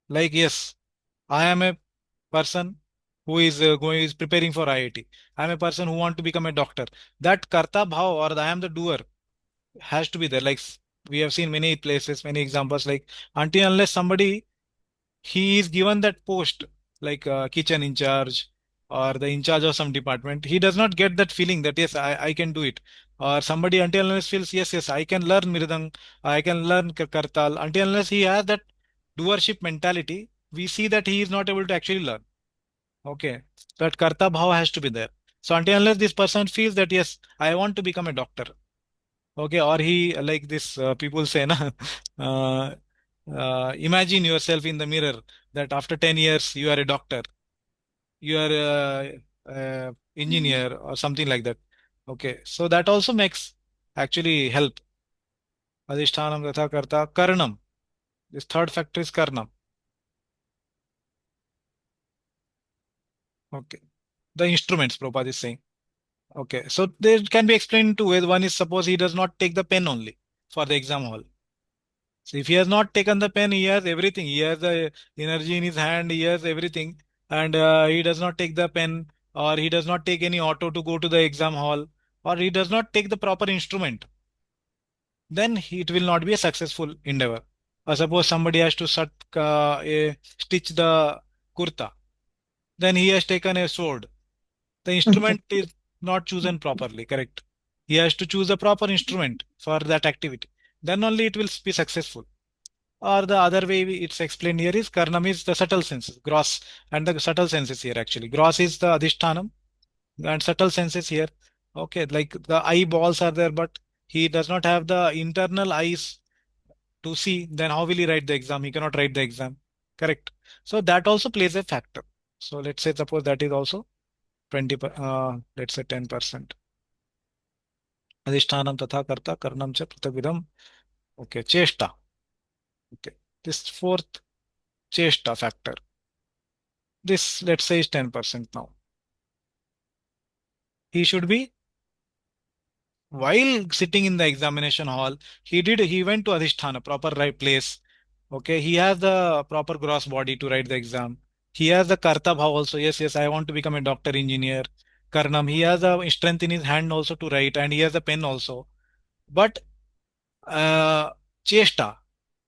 Like, yes, I am a person who is preparing for IIT. I am a person who want to become a doctor. That Karta Bhav or the I am the doer has to be there. Like we have seen many places, many examples. Like until unless somebody he is given that post, like kitchen in charge or the in charge of some department, he does not get that feeling that yes, I can do it. Or somebody until unless feels yes, I can learn Mirdang, I can learn Kartal. Until unless he has that doership mentality, we see that he is not able to actually learn. Okay, that Karta Bhav has to be there. So until unless this person feels that yes, I want to become a doctor. Okay, or he like this people say, na, imagine yourself in the mirror that after 10 years you are a doctor, you are a engineer or something like that. Okay, so that also makes actually help. Adhishthanam Tatha Karta Karnam. This third factor is Karnam. Okay, the instruments Prabhupada is saying. Okay, so they can be explained in two ways. One is suppose he does not take the pen only for the exam hall. So if he has not taken the pen, he has everything. He has the energy in his hand, he has everything, and he does not take the pen, or he does not take any auto to go to the exam hall, or he does not take the proper instrument. Then it will not be a successful endeavor. Or suppose somebody has to stitch the kurta, then he has taken a sword. The instrument is not chosen properly, correct? He has to choose a proper instrument for that activity. Then only it will be successful. Or the other way it's explained here is Karnam is the subtle senses, gross, and the subtle senses here actually. Gross is the Adhishthanam and subtle senses here. Okay, like the eyeballs are there, but he does not have the internal eyes to see, then how will he write the exam? He cannot write the exam. Correct. So that also plays a factor. So let's say suppose that is also 20, let's say 10%. Adhishthanam tatha karta karnam cha pratagvidam. Okay, cheshta. Okay. This fourth cheshta factor. This let's say is 10% now. He should be while sitting in the examination hall, he went to Adhisthana, proper right place. Okay, he has the proper gross body to write the exam. He has the Karta Bhav also. Yes, I want to become a doctor, engineer. Karnam, he has a strength in his hand also to write, and he has a pen also. But uh, Cheshta,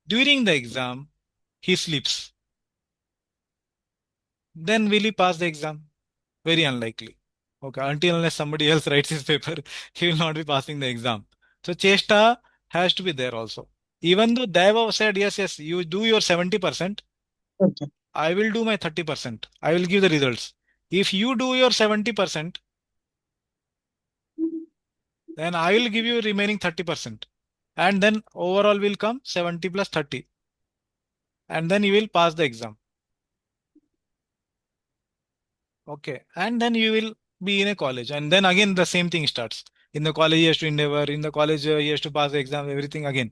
during the exam, he sleeps. Then will he pass the exam? Very unlikely. Okay, until unless somebody else writes his paper, he will not be passing the exam. So Cheshta has to be there also. Even though Deva said, yes, you do your 70%, Okay. I will do my 30%. I will give the results. If you do your 70%, then I will give you remaining 30%. And then overall will come 70 plus 30. And then you will pass the exam. Okay. And then you will be in a college. And then again, the same thing starts. In the college, he has to endeavor. In the college, he has to pass the exam, everything again.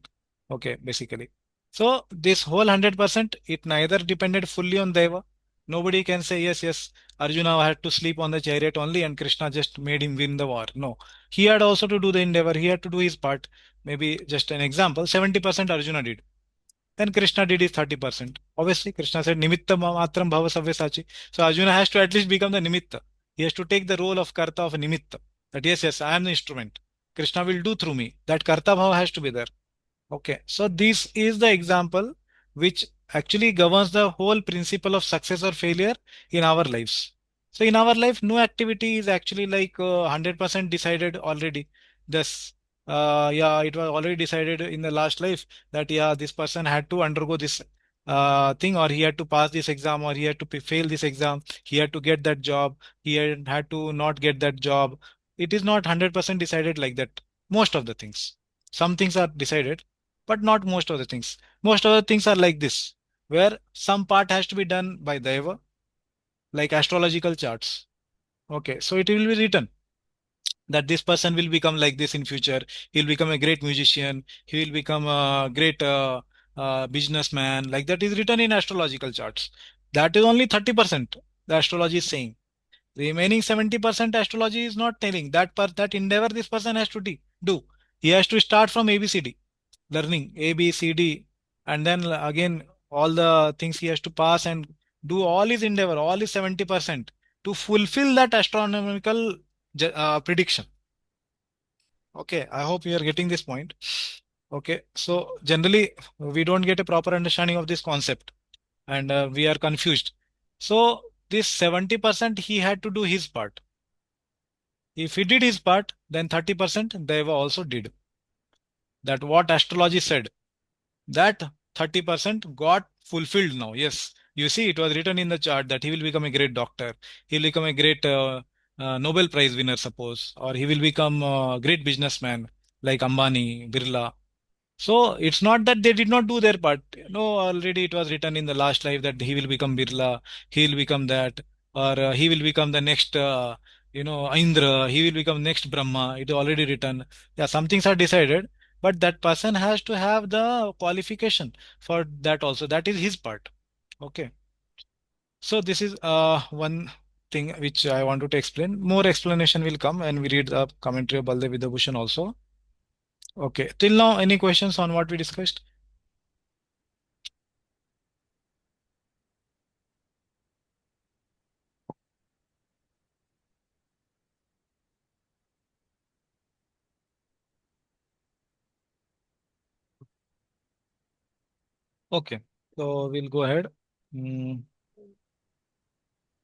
Okay, basically. So this whole 100%, it neither depended fully on Deva. Nobody can say, yes, Arjuna had to sleep on the chariot only and Krishna just made him win the war. No, he had also to do the endeavor. He had to do his part. Maybe just an example, 70% Arjuna did. Then Krishna did his 30%. Obviously, Krishna said, Nimitta matram bhava savyasachi. So Arjuna has to at least become the Nimitta. He has to take the role of Karta of a Nimitta. That yes, I am the instrument. Krishna will do through me. That Karta bhava has to be there. Okay. So this is the example which actually governs the whole principle of success or failure in our lives. So in our life, no activity is actually like 100% decided already. This, yeah, it was already decided in the last life that yeah, this person had to undergo this thing, or he had to pass this exam, or he had to fail this exam, he had to get that job, he had to not get that job. It is not 100% decided like that. Most of the things. Some things are decided, but not most of the things. Most of the things are like this, where some part has to be done by Deva, like astrological charts. Okay, so it will be written. that this person will become like this in future. He'll become a great musician. He will become a great businessman. Like that is written in astrological charts. That is only 30%. The astrology is saying. Remaining 70% astrology is not telling that endeavor this person has to do. He has to start from ABCD, learning ABCD, and then again all the things he has to pass and do all his endeavor, all his 70% to fulfill that astronomical prediction. Okay, I hope you are getting this point. Okay, so generally we don't get a proper understanding of this concept, and we are confused. So this 70% he had to do his part. If he did his part, then 30% Deva also did. That what astrology said. That 30% got fulfilled now. Yes, you see, it was written in the chart that he will become a great doctor. He will become a great Nobel Prize winner, suppose, or he will become a great businessman like Ambani, Birla. So it's not that they did not do their part. No, already it was written in the last life that he will become Birla, he will become that, or he will become the next, Indra, he will become next Brahma. It is already written. Yeah, some things are decided, but that person has to have the qualification for that also. That is his part. Okay. So this is one thing which I wanted to explain. More explanation will come when we read the commentary of Baldev Vidabhushan also. Okay. Till now, any questions on what we discussed? Okay, so we'll go ahead. Mm,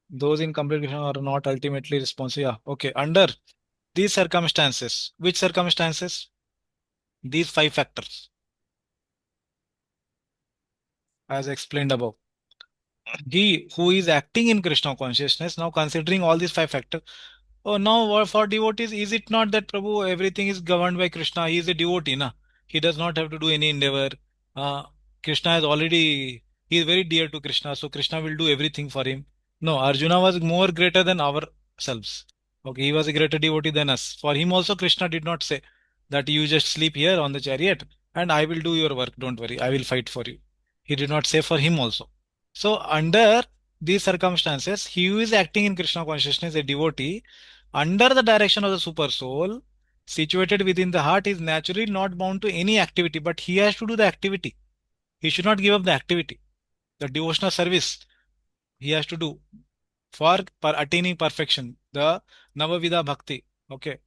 those in complete Krishna are not ultimately responsible. Yeah, okay. Under these circumstances, which circumstances? These five factors, as explained above. He who is acting in Krishna consciousness, now considering all these five factors. Oh, now for devotees, is it not that Prabhu, everything is governed by Krishna? He is a devotee, na? He does not have to do any endeavor. Uh, Krishna is already, he is very dear to Krishna, so Krishna will do everything for him. No, Arjuna was more greater than ourselves. Okay, he was a greater devotee than us. For him also, Krishna did not say that you just sleep here on the chariot and I will do your work. Don't worry, I will fight for you. He did not say for him also. So, under these circumstances, he who is acting in Krishna consciousness, a devotee, under the direction of the super soul, situated within the heart, is naturally not bound to any activity, but he has to do the activity. He should not give up the activity. The devotional service he has to do for attaining perfection. The Navavida Bhakti. Okay.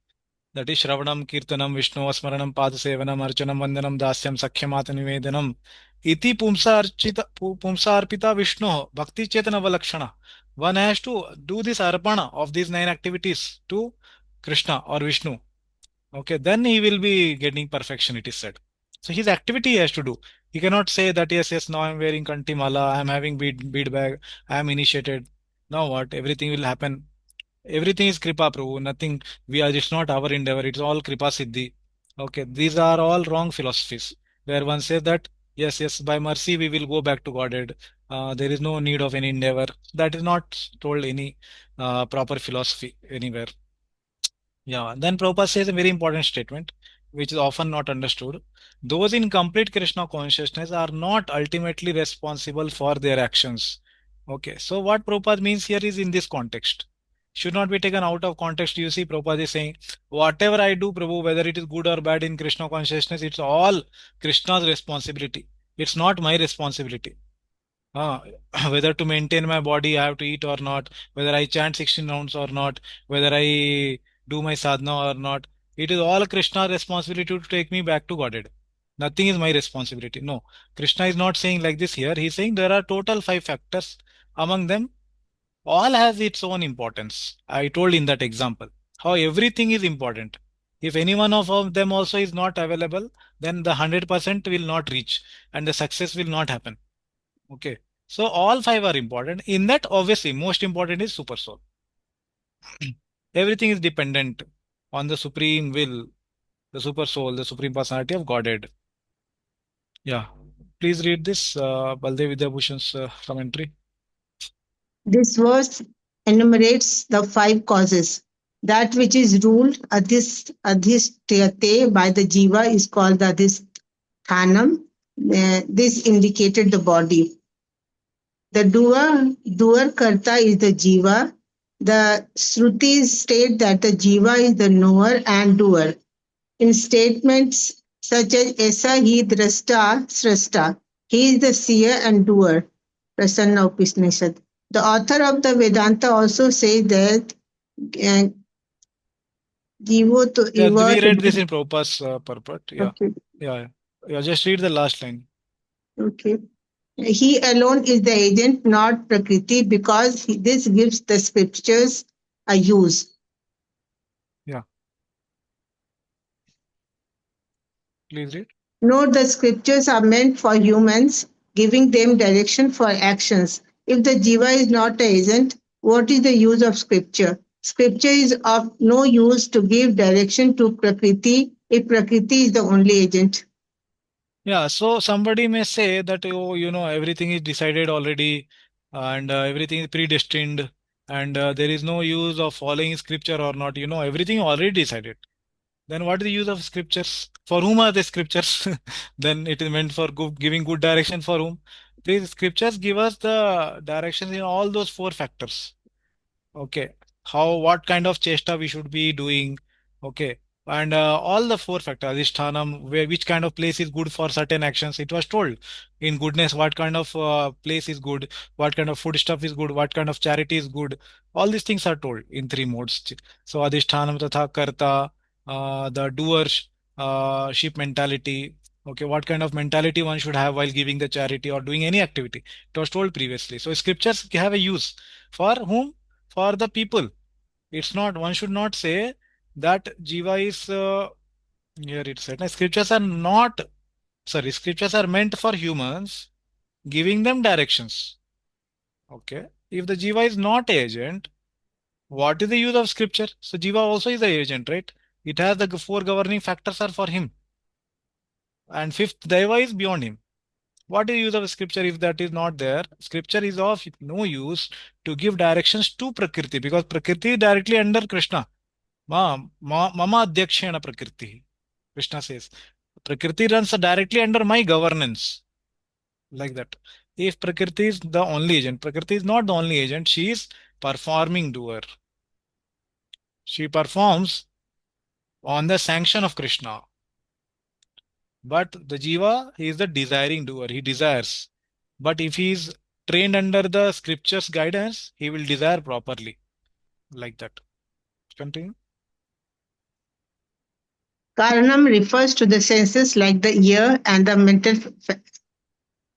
That is Shravanam, Kirtanam, Vishnu, Smaranam, Padasevanam, Archanam, Vandanam, Dasyam, Sakhyamata Nivedanam. Iti Pumsa Arpita Vishnu, Bhakti Chetana Valakshana. One has to do this arpana of these nine activities to Krishna or Vishnu. Okay, then he will be getting perfection, it is said. So his activity he has to do. He cannot say that yes, yes, now I'm wearing kanti mala, I'm having bead bag, I am initiated. Now what? Everything will happen. Everything is Kripa Prabhu. Nothing we are, it's not our endeavor, it's all Kripa Siddhi. Okay, these are all wrong philosophies. Where one says that yes, yes, by mercy we will go back to Godhead. There is no need of any endeavor. That is not told any proper philosophy anywhere. Yeah, then Prabhupada says a very important statement, which is often not understood. Those in complete Krishna consciousness are not ultimately responsible for their actions. Okay, so what Prabhupada means here is in this context. Should not be taken out of context. You see, Prabhupada is saying, whatever I do, Prabhu, whether it is good or bad in Krishna consciousness, it's all Krishna's responsibility. It's not my responsibility. Uh, whether to maintain my body, I have to eat or not, whether I chant 16 rounds or not, whether I do my sadhana or not. It is all Krishna's responsibility to take me back to Godhead. Nothing is my responsibility. No, Krishna is not saying like this here. He's saying there are total five factors. Among them, all has its own importance. I told in that example how everything is important. If any one of them also is not available, then the 100% will not reach and the success will not happen. Okay. So all five are important. In that, obviously, most important is super soul. Everything is dependent on the supreme will, the super soul, the supreme personality of Godhead. Yeah. Please read this Baldev Vidyabhushan's commentary. This verse enumerates the five causes That which is ruled adhisthate by the jiva is called the adhisthanam. This indicated the body. The doer karta is the jiva. The Shrutis state that the jiva is the knower and doer. In statements such as Esa hi drashta srashta, he is the seer and doer. Prasanna Upanishad. The author of the Vedanta also says that uh, Jivo to Yeah, we Eva. read this in Prabhupada's purport. Yeah. Okay. Yeah. Yeah. Just read the last line. Okay. He alone is the agent, not Prakriti, because this gives the scriptures a use. Yeah. Please read. Note the scriptures are meant for humans, giving them direction for actions. If the jiva is not an agent, what is the use of scripture? Scripture is of no use to give direction to Prakriti if Prakriti is the only agent. Yeah, so somebody may say that, oh, everything is decided already and everything is predestined and there is no use of following scripture or not. Everything already decided. Then what is the use of scriptures? For whom are the scriptures? Then it is meant for giving good direction for whom? These scriptures give us the directions in all those four factors. Okay, what kind of chesta we should be doing? Okay, and all the four factors, adhishthanam, which kind of place is good for certain actions. It was told in goodness what kind of place is good, what kind of food stuff is good, what kind of charity is good. All these things are told in three modes. So adhishthanam tatha karta, the doer ship mentality. Okay, what kind of mentality one should have while giving the charity or doing any activity. It was told previously. So scriptures have a use for whom? For the people. It's not, one should not say that jiva is here it said scriptures are not, sorry, scriptures are meant for humans, giving them directions. Okay, if the jiva is not agent, what is the use of scripture? So jiva also is the agent, right? It has the four governing factors are for him, and fifth deva is beyond him. What is the use of scripture if that is not there? Scripture is of no use to give directions to Prakriti, because Prakriti is directly under Krishna. Mama Adhyakshena Prakriti. Krishna says, Prakriti runs directly under my governance. Like that. If Prakriti is the only agent, Prakriti is not the only agent, she is performing doer. She performs on the sanction of Krishna. But the Jiva, he is the desiring doer. He desires. But if he is trained under the scriptures guidance, he will desire properly. Like that. Continue. Karanam refers to the senses like the ear and the mental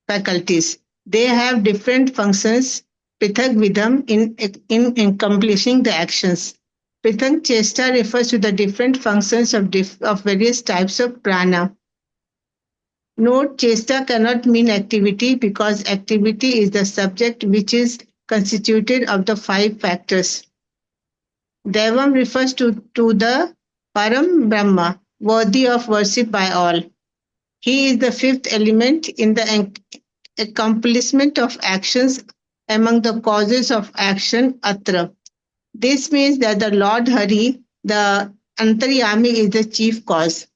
faculties. They have different functions, prithak vidham, in accomplishing the actions. Prithak chesta refers to the different functions of various types of prana. Note, chesta cannot mean activity because activity is the subject which is constituted of the five factors. Devam refers to the Param Brahma, worthy of worship by all. He is the fifth element in the accomplishment of actions among the causes of action, atra. This means that the Lord Hari, the Antaryami, is the chief cause.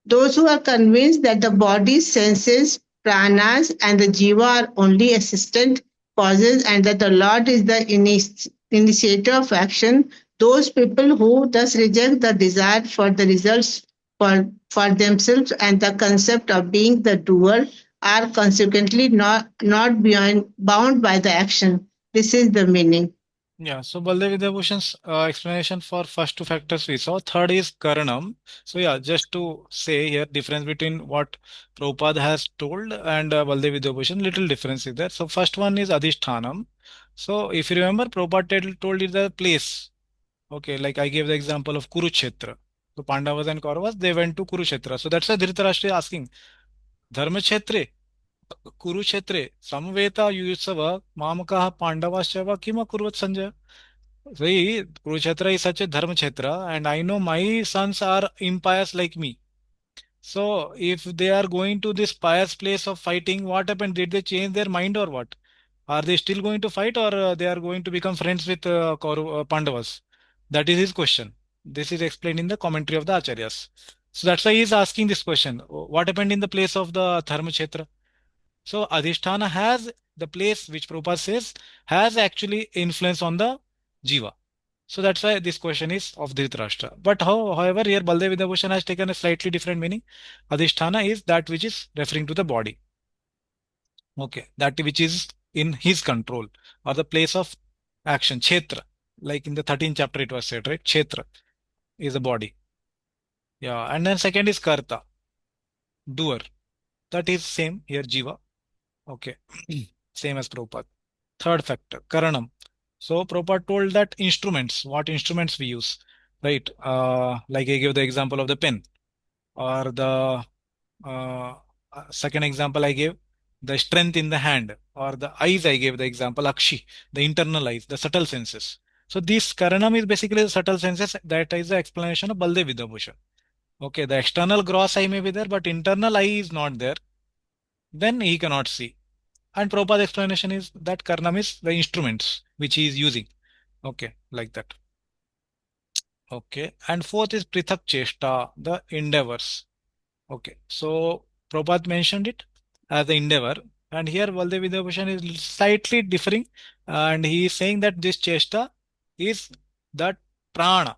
Those who are convinced that the body, senses, pranas, and the jiva are only assistant causes and that the Lord is the initiator of action, those people who thus reject the desire for the results for themselves and the concept of being the doer are consequently not bound by the action. This is the meaning. Yeah, so Baldev Vidyabhushan's explanation for first two factors we saw. Third is Karanam. So yeah, just to say here, difference between what Prabhupada has told and Baldev Vidyabhushan, little difference is there. So first one is Adhishthanam. So if you remember, Prabhupada told it the place. Okay, like I gave the example of Kurukshetra. So Pandavas and Kauravas, they went to Kurukshetra. So that's why Dhritarashtra is asking, Dharmakshetre, Kurukshetre, Samveta Yusava, Mamakaha Pandavasyava, Kima Kurvat Sanjaya. See, Kurukshetra is such a dharma kshetra, and I know my sons are impious like me. So, if they are going to this pious place of fighting, what happened? Did they change their mind or what? Are they still going to fight, or they are going to become friends with Pandavas? That is his question. This is explained in the commentary of the Acharyas. So that's why he is asking this question. What happened in the place of the Dharma Kshetra? So Adhisthana has the place which Prabhupada says has actually influence on the Jiva. So that's why this question is of Dhritarashtra. But however, here Baldev Vidyabhushan has taken a slightly different meaning. Adhisthana is that which is referring to the body. Okay, that which is in his control or the place of action, Kshetra. Like in the 13th chapter it was said, right? Kshetra is a body. Yeah, and then second is Karta, doer. That is same here, Jiva. Okay, same as Prabhupada. Third factor, Karanam. So Prabhupada told that instruments, what instruments we use, right? Like I gave the example of the pen, or the second example I gave, the strength in the hand, or the eyes I gave the example, Akshi, the internal eyes, the subtle senses. So this Karanam is basically the subtle senses. That is the explanation of Baldev Vidyabhushan. Okay, the external gross eye may be there, but internal eye is not there. Then he cannot see. And Prabhupada's explanation is that Karnam is the instruments which he is using. Okay, like that. Okay, and fourth is Prithak Cheshta, the endeavors. Okay, so Prabhupada mentioned it as the endeavor, and here Baldev Vidyabhushan is slightly differing, and he is saying that this Cheshta is that prana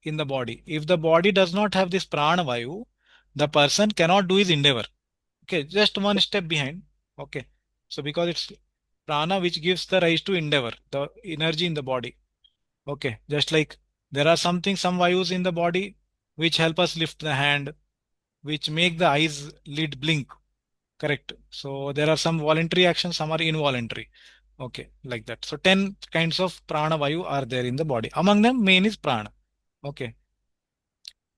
in the body. If the body does not have this prana vayu, the person cannot do his endeavor. Okay, just one step behind. Okay, so because it's prana which gives the rise to endeavor, the energy in the body. Okay, just like there are some vayus in the body which help us lift the hand, which make the eyes lid blink. Correct. So there are some voluntary actions, some are involuntary. Okay, like that. So 10 kinds of prana vayu are there in the body. Among them, main is prana. Okay.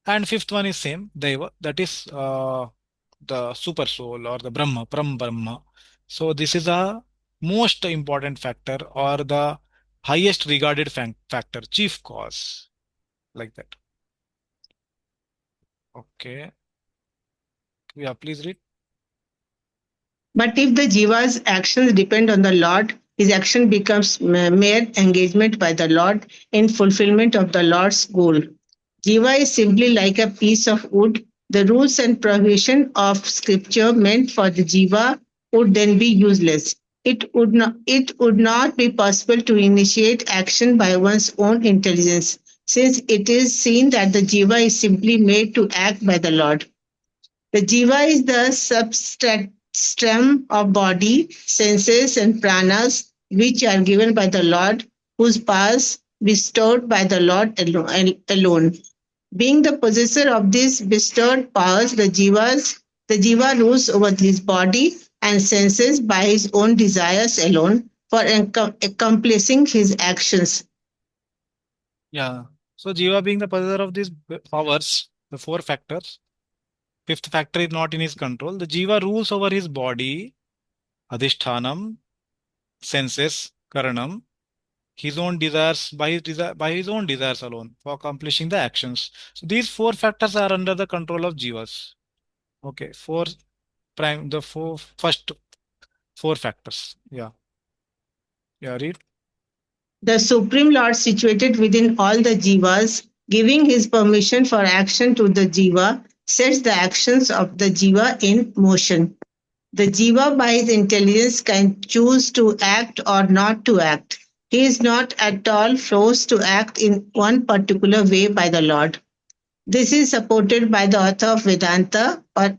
And fifth one is same, Deva, that is the super soul or the Brahma, Param Brahma. So this is a most important factor or the highest regarded factor, chief cause, like that. Okay. Yeah, please read. But if the jiva's actions depend on the Lord, his action becomes mere engagement by the Lord in fulfillment of the Lord's goal. Jiva is simply like a piece of wood. The rules and provision of scripture meant for the jiva would then be useless. It would not be possible to initiate action by one's own intelligence, since it is seen that the jiva is simply made to act by the Lord. The jiva is the substratum of body, senses, and pranas, which are given by the Lord, whose powers bestowed by the Lord alone. Being the possessor of these bestowed powers, the jiva rules over his body and senses by his own desires alone for accomplishing his actions. Yeah. So Jiva being the possessor of these powers, the four factors, fifth factor is not in his control. The Jiva rules over his body, Adhishthanam, senses, Karanam, his own desires by his own desires alone for accomplishing the actions. So these four factors are under the control of Jivas. Okay, the first four factors. Yeah. Yeah, read. The Supreme Lord situated within all the jivas, giving his permission for action to the jiva, sets the actions of the jiva in motion. The jiva, by his intelligence, can choose to act or not to act. He is not at all forced to act in one particular way by the Lord. This is supported by the author of Vedanta, or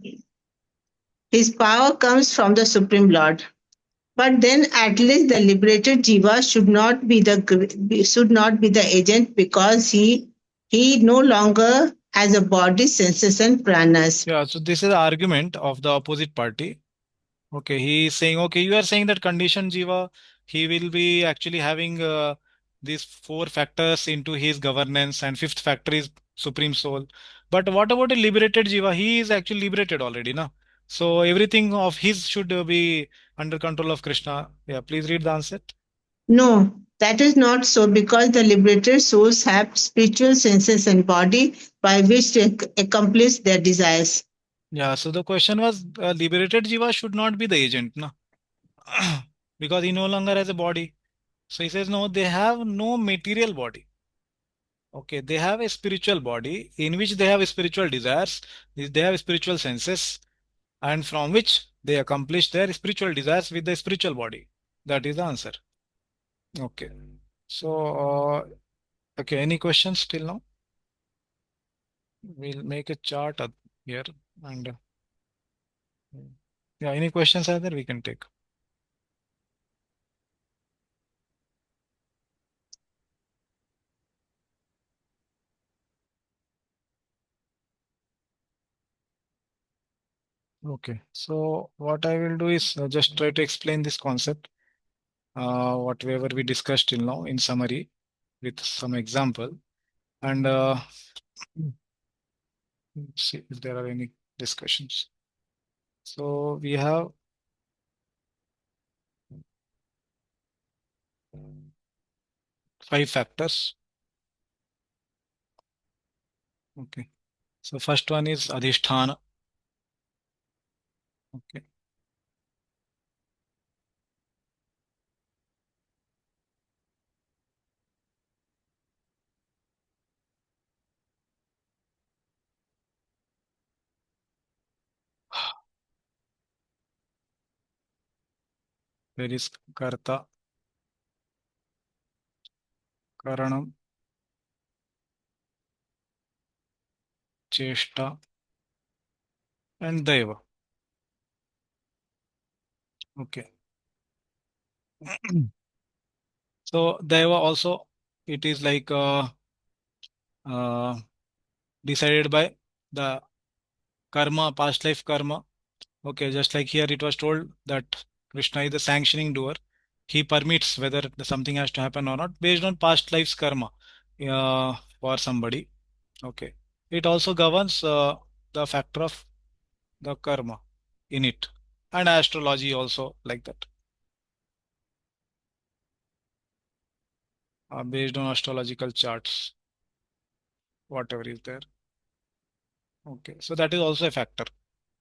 his power comes from the Supreme Lord. But then at least the liberated jiva should not be the agent, because he no longer has a body, senses, and pranas. Yeah, so this is the argument of the opposite party. Okay, he is saying, okay, you are saying that conditioned Jiva, he will be actually having these four factors into his governance, and fifth factor is Supreme Soul. But what about a liberated Jiva? He is actually liberated already, na? So everything of his should be under control of Krishna. Yeah, please read the answer. No, that is not so, because the liberated souls have spiritual senses and body by which to accomplish their desires. Yeah, so the question was, liberated Jiva should not be the agent, na? Because he no longer has a body. So he says, no, they have no material body. Okay, they have a spiritual body in which they have spiritual desires, they have spiritual senses, and from which they accomplish their spiritual desires with the spiritual body. That is the answer. Okay. So, okay, any questions till now? We'll make a chart here and yeah, any questions are there we can take. Okay, so what I will do is just try to explain this concept, whatever we discussed till now in summary with some example, and see if there are any discussions. So we have 5 factors. Okay, so first one is adhisthana. Okay, there is karta, karanam, cheshta, and daiva. Okay. So daiva also, it is like uh, decided by the karma, past life karma. Okay, just like here it was told that Krishna is the sanctioning doer. He permits whether something has to happen or not based on past life's karma for somebody. Okay. It also governs the factor of the karma in it. And astrology also like that. Based on astrological charts, whatever is there. Okay. So that is also a factor.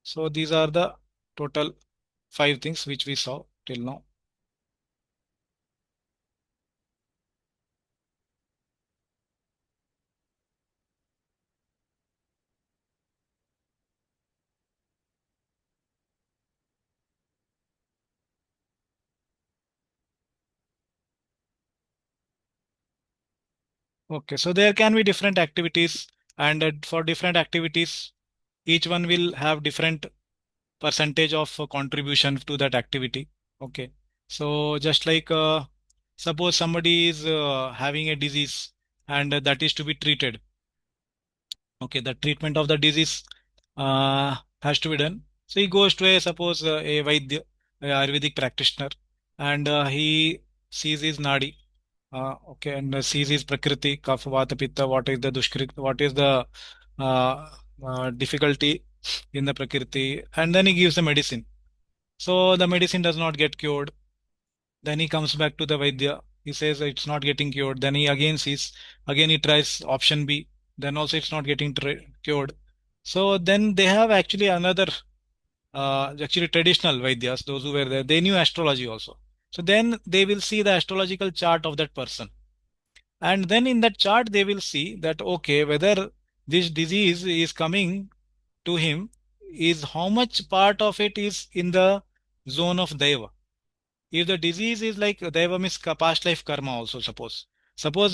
So these are the total 5 things which we saw till now. Okay, so there can be different activities, and for different activities, each one will have different percentage of contribution to that activity. Okay, so just like suppose somebody is having a disease and that is to be treated. Okay, the treatment of the disease has to be done. So he goes to a suppose a Vaidya, a Ayurvedic practitioner, and he sees his nadi. Okay, and sees his prakriti, kapha, vata, pitta, what is the dushkrit, what is the difficulty in the prakriti, and then he gives the medicine. So the medicine does not get cured. Then he comes back to the Vaidya. He says it's not getting cured. Then he again sees, again he tries option B. Then also it's not getting cured. So then they have actually another, actually traditional Vaidyas, those who were there, they knew astrology also. So then they will see the astrological chart of that person. And then in that chart, they will see that, okay, whether this disease is coming to him is how much part of it is in the zone of Deva. If the disease is like Deva means past life karma also, suppose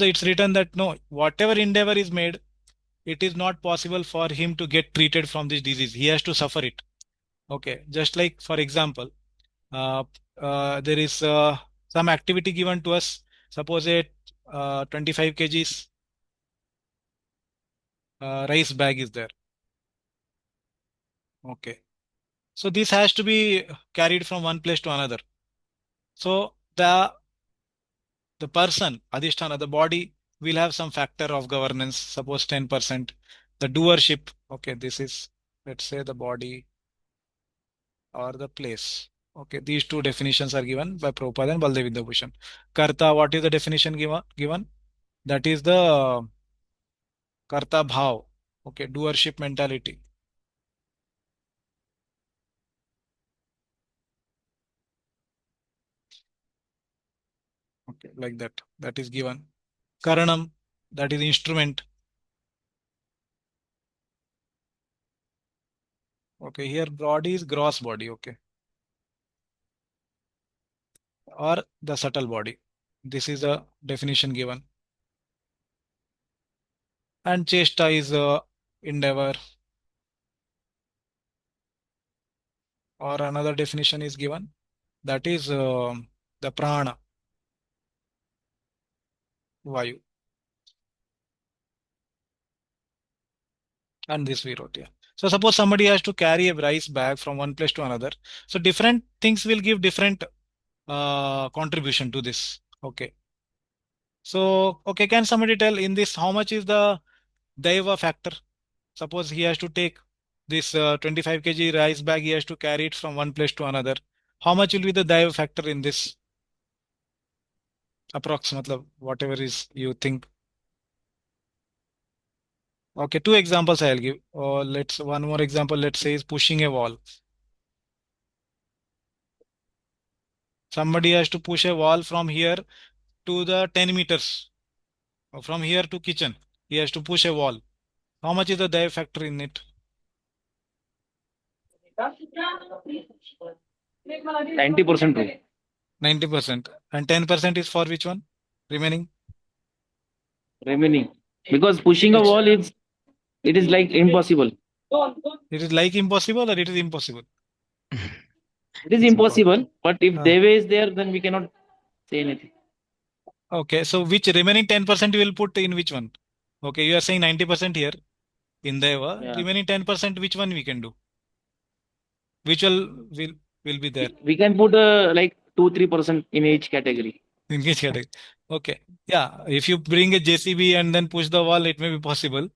it's written that no, whatever endeavor is made, it is not possible for him to get treated from this disease. He has to suffer it. Okay. Just like, for example, uh, there is some activity given to us. Suppose a 25 kgs rice bag is there. Okay. So this has to be carried from one place to another. So the person, Adhisthana, the body will have some factor of governance, suppose 10%. The doership, okay, this is, let's say, the body or the place. Okay, these two definitions are given by Prabhupada and Baldev Vidyabhushan. Karta, what is the definition given? That is the karta bhav. Okay, doership mentality. Okay, like that. That is given. Karanam, that is instrument. Okay, here body is gross body, okay, or the subtle body. This is a definition given. And chesta is endeavor, or another definition is given, that is the prana, vayu. And this we wrote, yeah. So suppose somebody has to carry a rice bag from one place to another. So different things will give different contribution to this. Okay. So, okay, can somebody tell in this how much is the daiva factor? Suppose he has to take this 25 kg rice bag, he has to carry it from one place to another. How much will be the daiva factor in this? Approximately, whatever is you think. Okay, two examples I'll give. Let's one more example. Let's say is pushing a wall. Somebody has to push a wall from here to the 10 meters, or from here to kitchen. He has to push a wall. How much is the daiva factor in it? 90% true. 90%. And 10% is for which one? Remaining? Remaining. Because pushing a Which? wall is, it is like impossible. It is like impossible or it is impossible? It is impossible, but if Ah. Deva is there, then we cannot say anything. Okay, so which remaining 10% you will put in which one? Okay, you are saying 90% here in Deva. Yeah. Remaining 10%, which one we can do? Which will be there? We can put like 2-3% in each category. In which category? Okay. Yeah, if you bring a JCB and then push the wall, it may be possible.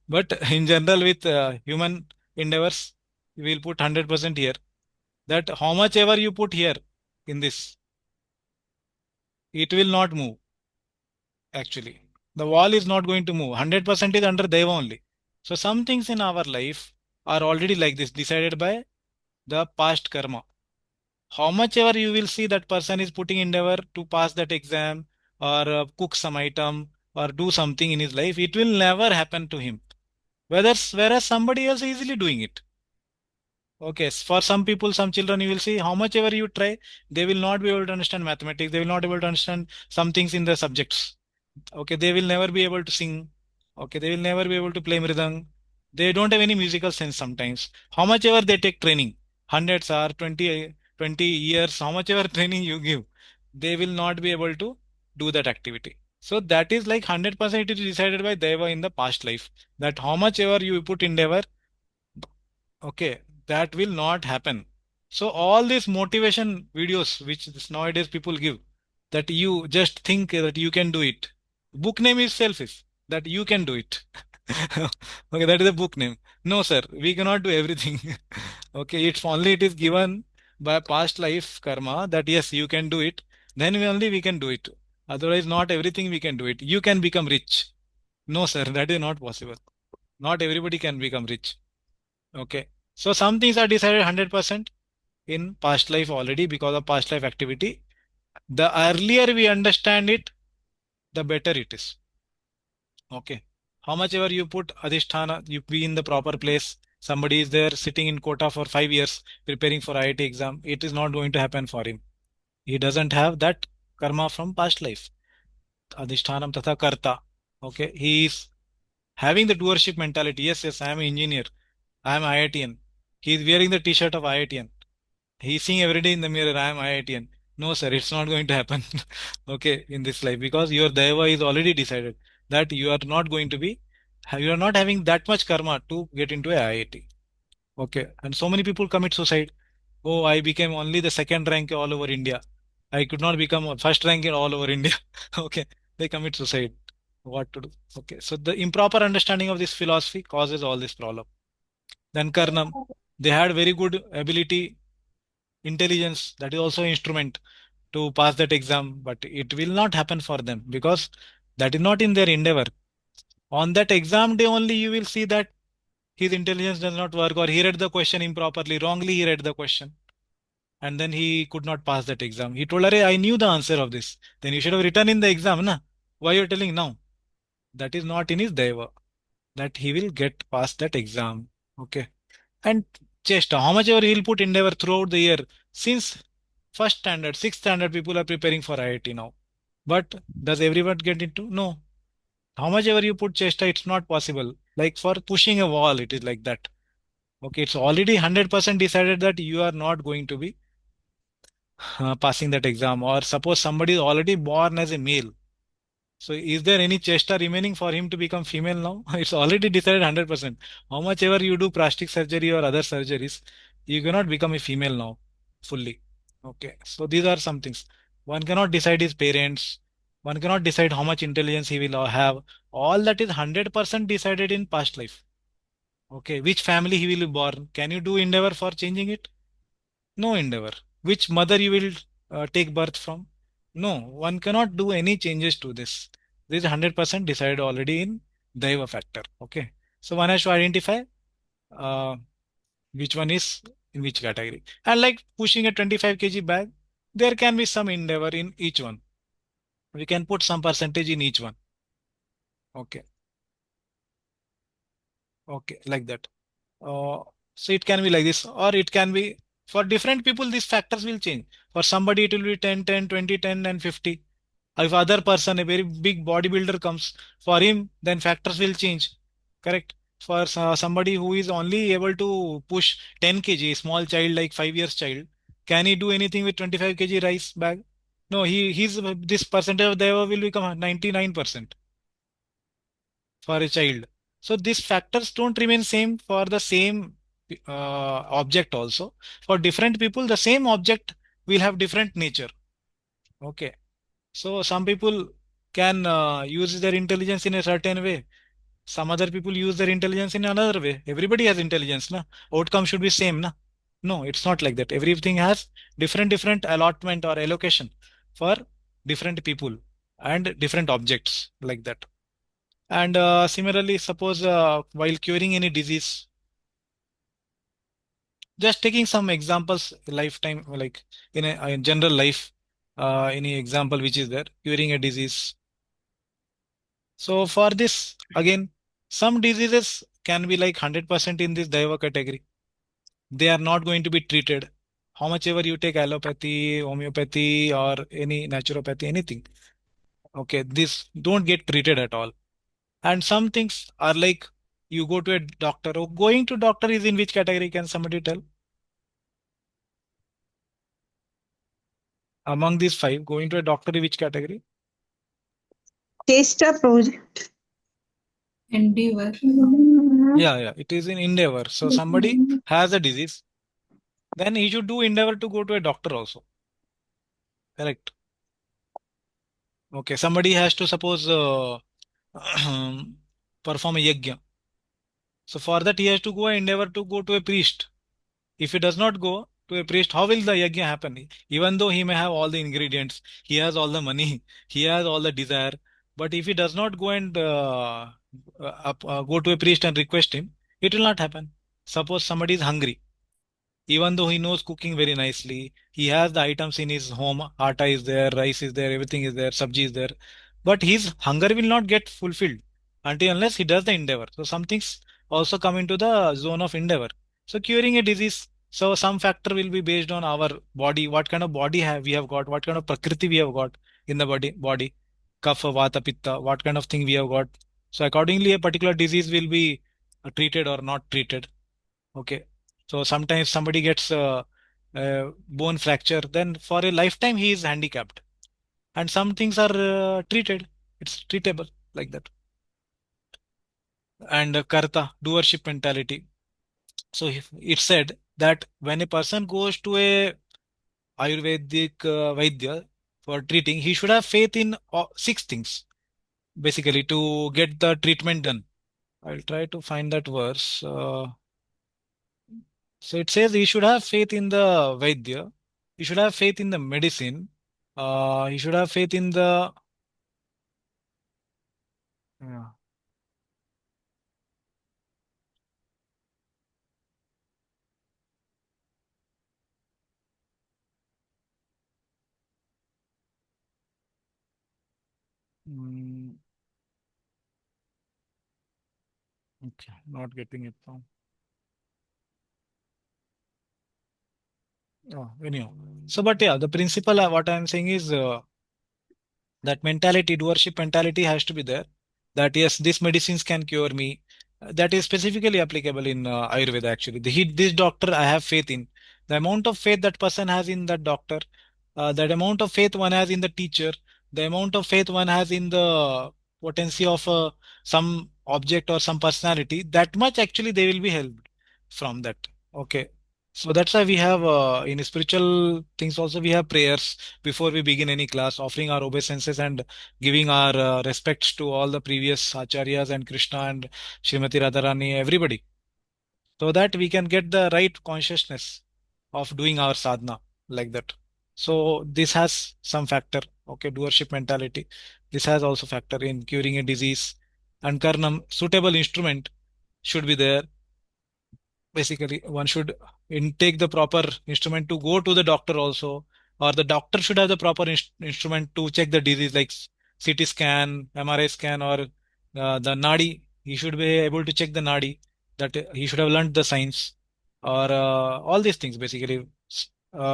But in general, with human endeavors, we will put 100% here. That how much ever you put here in this, it will not move. Actually, the wall is not going to move. 100% is under Deva only. So some things in our life are already like this, decided by the past karma. How much ever you will see that person is putting endeavor to pass that exam, or cook some item, or do something in his life, it will never happen to him. Whereas somebody else is easily doing it. Okay, for some people, some children, you will see how much ever you try, they will not be able to understand mathematics. They will not be able to understand some things in the subjects. Okay, they will never be able to sing. Okay, they will never be able to play mridang. They don't have any musical sense sometimes. How much ever they take training, hundreds or 20 years, how much ever training you give, they will not be able to do that activity. So that is like 100% it is decided by Deva in the past life. That how much ever you put endeavor, okay, that will not happen. So all these motivation videos which nowadays people give, that you just think that you can do it. Book name itself is that you can do it. Okay, that is the book name. No, sir, we cannot do everything. Okay, it's only it is given by past life karma that yes, you can do it. Then only we can do it. Otherwise, not everything we can do it. You can become rich. No, sir, that is not possible. Not everybody can become rich. Okay. So some things are decided 100% in past life already because of past life activity. The earlier we understand it, the better it is. Okay. How much ever you put adhisthana, you be in the proper place. Somebody is there sitting in Kota for 5 years preparing for IIT exam. It is not going to happen for him. He doesn't have that karma from past life. Adhishthanam tatha karta. Okay. He is having the doership mentality. Yes, yes, I am an engineer. I am IITian. He is wearing the t-shirt of IITian. He's seeing every day in the mirror, I am IITian. No, sir, it's not going to happen. Okay, in this life, because your deva is already decided that you are not going to be, you are not having that much karma to get into a IIT. Okay, and so many people commit suicide. Oh, I became only the second rank all over India. I could not become a first rank in all over India. Okay, they commit suicide. What to do? Okay, so the improper understanding of this philosophy causes all this problem. Then Karnam, they had very good ability, intelligence, that is also instrument to pass that exam, but it will not happen for them because that is not in their endeavor. On that exam day only you will see that his intelligence does not work, or he read the question improperly, wrongly he read the question, and then he could not pass that exam. He told, Arey, I knew the answer of this. Then you should have written in the exam, na? Why are you telling now? That is not in his Deva, that he will get past that exam. Okay. And Chesta, how much ever he will put endeavor throughout the year, since first standard, sixth standard, people are preparing for IIT now. But does everyone get into? No. How much ever you put Chesta, it's not possible. Like for pushing a wall, it is like that. Okay, it's already 100% decided that you are not going to be passing that exam. Or suppose somebody is already born as a male. So is there any chesta remaining for him to become female now? It's already decided 100%. How much ever you do plastic surgery or other surgeries, you cannot become a female now fully. Okay. So these are some things. One cannot decide his parents. One cannot decide how much intelligence he will have. All that is 100% decided in past life. Okay. Which family he will be born. Can you do endeavor for changing it? No endeavor. Which mother you will take birth from? No, one cannot do any changes to this. This is 100% decided already in Daiva factor. Okay. So one has to identify uh, which one is in which category. And like pushing a 25 kg bag, there can be some endeavor in each one. We can put some percentage in each one. Okay. Okay. Like that. Uh, so it can be like this, or it can be for different people, these factors will change. For somebody, it will be 10, 10, 20, 10, and 50. If other person, a very big bodybuilder comes, for him, then factors will change. Correct. For somebody who is only able to push 10 kg, small child like 5 years child, can he do anything with 25 kg rice bag? No, he's this percentage of the will become 99% for a child. So these factors don't remain same for the same object also. For different people, the same object will have different nature. Okay. So some people can use their intelligence in a certain way. Some other people use their intelligence in another way. Everybody has intelligence, na? Outcome should be same, na? No, it's not like that. Everything has different allotment or allocation for different people and different objects like that. And similarly, suppose while curing any disease, just taking some examples, lifetime, like in general life, any example which is there, curing a disease. So for this, again, some diseases can be like 100% in this Daiva category. They are not going to be treated. How much ever you take allopathy, homeopathy, or any naturopathy, anything. Okay, this don't get treated at all. And some things are like you go to a doctor. Oh, going to doctor is in which category? Can somebody tell? Among these five, going to a doctor in which category? Chesta project. Endeavor. Yeah, it is in endeavor. So somebody has a disease, then he should do endeavor to go to a doctor also. Correct. Okay, somebody has to suppose perform a yajna. So for that he has to go and endeavor to go to a priest. If he does not go to a priest, how will the yajna happen? Even though he may have all the ingredients, he has all the money, he has all the desire, but if he does not go and go to a priest and request him, it will not happen. Suppose somebody is hungry, even though he knows cooking very nicely, he has the items in his home, atta is there, rice is there, everything is there, sabji is there, but his hunger will not get fulfilled until unless he does the endeavor. So some things also come into the zone of endeavor. So curing a disease, so some factor will be based on our body, what kind of body have we have got, what kind of prakriti we have got in the body, kapha, vata, pitta, what kind of thing we have got. So accordingly a particular disease will be treated or not treated. Okay. So sometimes somebody gets bone fracture, then for a lifetime he is handicapped. And some things are treated. It's treatable like that. And karta, doership mentality. So it said that when a person goes to a Ayurvedic Vaidya for treating, he should have faith in six things basically to get the treatment done. I'll try to find that verse. So it says he should have faith in the Vaidya. He should have faith in the medicine. He should have faith in the. Yeah. Mm, Okay, not getting it now. Oh, anyhow. So, but yeah, the principle, what I'm saying is that mentality, doership mentality has to be there. That yes, these medicines can cure me. That is specifically applicable in Ayurveda actually. This doctor I have faith in. The amount of faith that person has in that doctor, that amount of faith one has in the teacher, the amount of faith one has in the potency of some object or some personality, that much actually they will be helped from that. Okay. So that's why we have in spiritual things also we have prayers before we begin any class, offering our obeisances and giving our respects to all the previous acharyas and Krishna and Srimati Radharani, everybody, so that we can get the right consciousness of doing our sadhana like that. So this has some factor. Okay, doership mentality. This has also factor in curing a disease. And karnam, suitable instrument should be there. Basically one should intake the proper instrument to go to the doctor also, or the doctor should have the proper instrument to check the disease like CT scan, MRI scan, or the nadi. He should be able to check the nadi, that he should have learned the science, or all these things basically.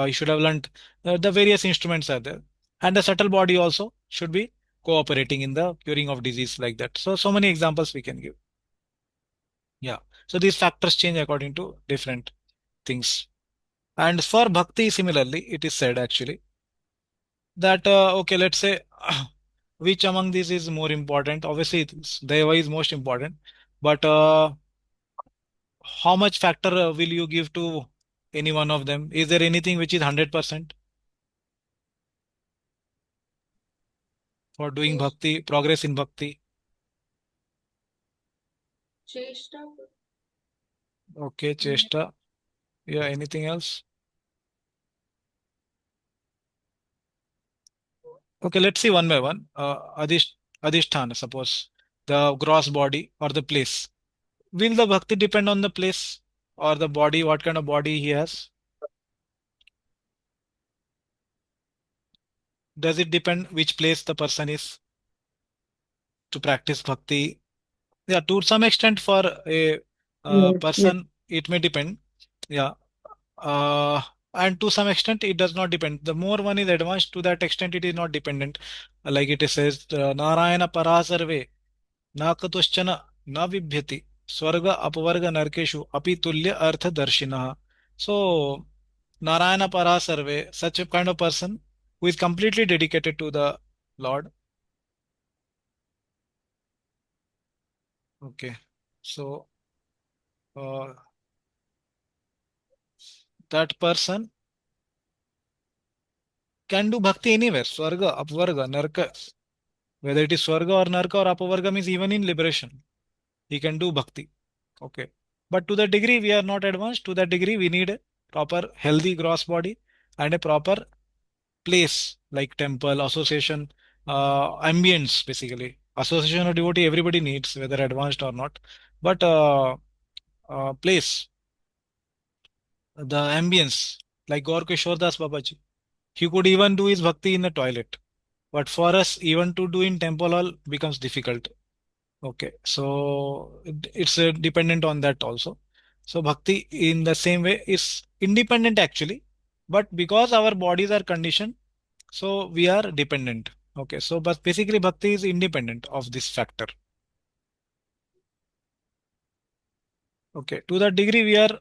He should have learned the various instruments are there, and the subtle body also should be cooperating in the curing of disease like that. So many examples we can give. Yeah. So these factors change according to different things. And for bhakti, similarly, it is said actually that, okay, let's say which among these is more important? Obviously, Deva is most important, but how much factor will you give to any one of them? Is there anything which is 100% for doing bhakti, progress in bhakti? Okay, chesta. Yeah, anything else? Okay, let's see one by one. Adhisthana, suppose the gross body or the place. Will the bhakti depend on the place or the body? What kind of body he has? Does it depend which place the person is to practice bhakti? Yeah, to some extent, for a Yes, yes. person, it may depend. Yeah, uh, and to some extent, it does not depend. The more one is advanced, to that extent, it is not dependent. Like it says, Narayana parasarve नाकतुश्चन न बिभ्यति स्वर्ग अपवर्ग नरकेषु अपि तुल्य अर्थ दर्शिनः. So Narayana para sarve, such a kind of person who is completely dedicated to the Lord. Okay, so uh, that person can do bhakti anywhere. Swarga, apvarga, narka. Whether it is swarga or narka or apavarga means even in liberation, he can do bhakti. Okay. But to the degree we are not advanced, to that degree we need a proper healthy gross body and a proper place like temple, association, ambience basically. Association of devotee everybody needs, whether advanced or not. But place, the ambience, like Gaur Kishore Das Babaji, he could even do his bhakti in the toilet. But for us, even to do in temple hall becomes difficult. Okay, so it's dependent on that also. So bhakti in the same way is independent actually, but because our bodies are conditioned, so we are dependent. Okay, so but basically bhakti is independent of this factor. Okay, to that degree we are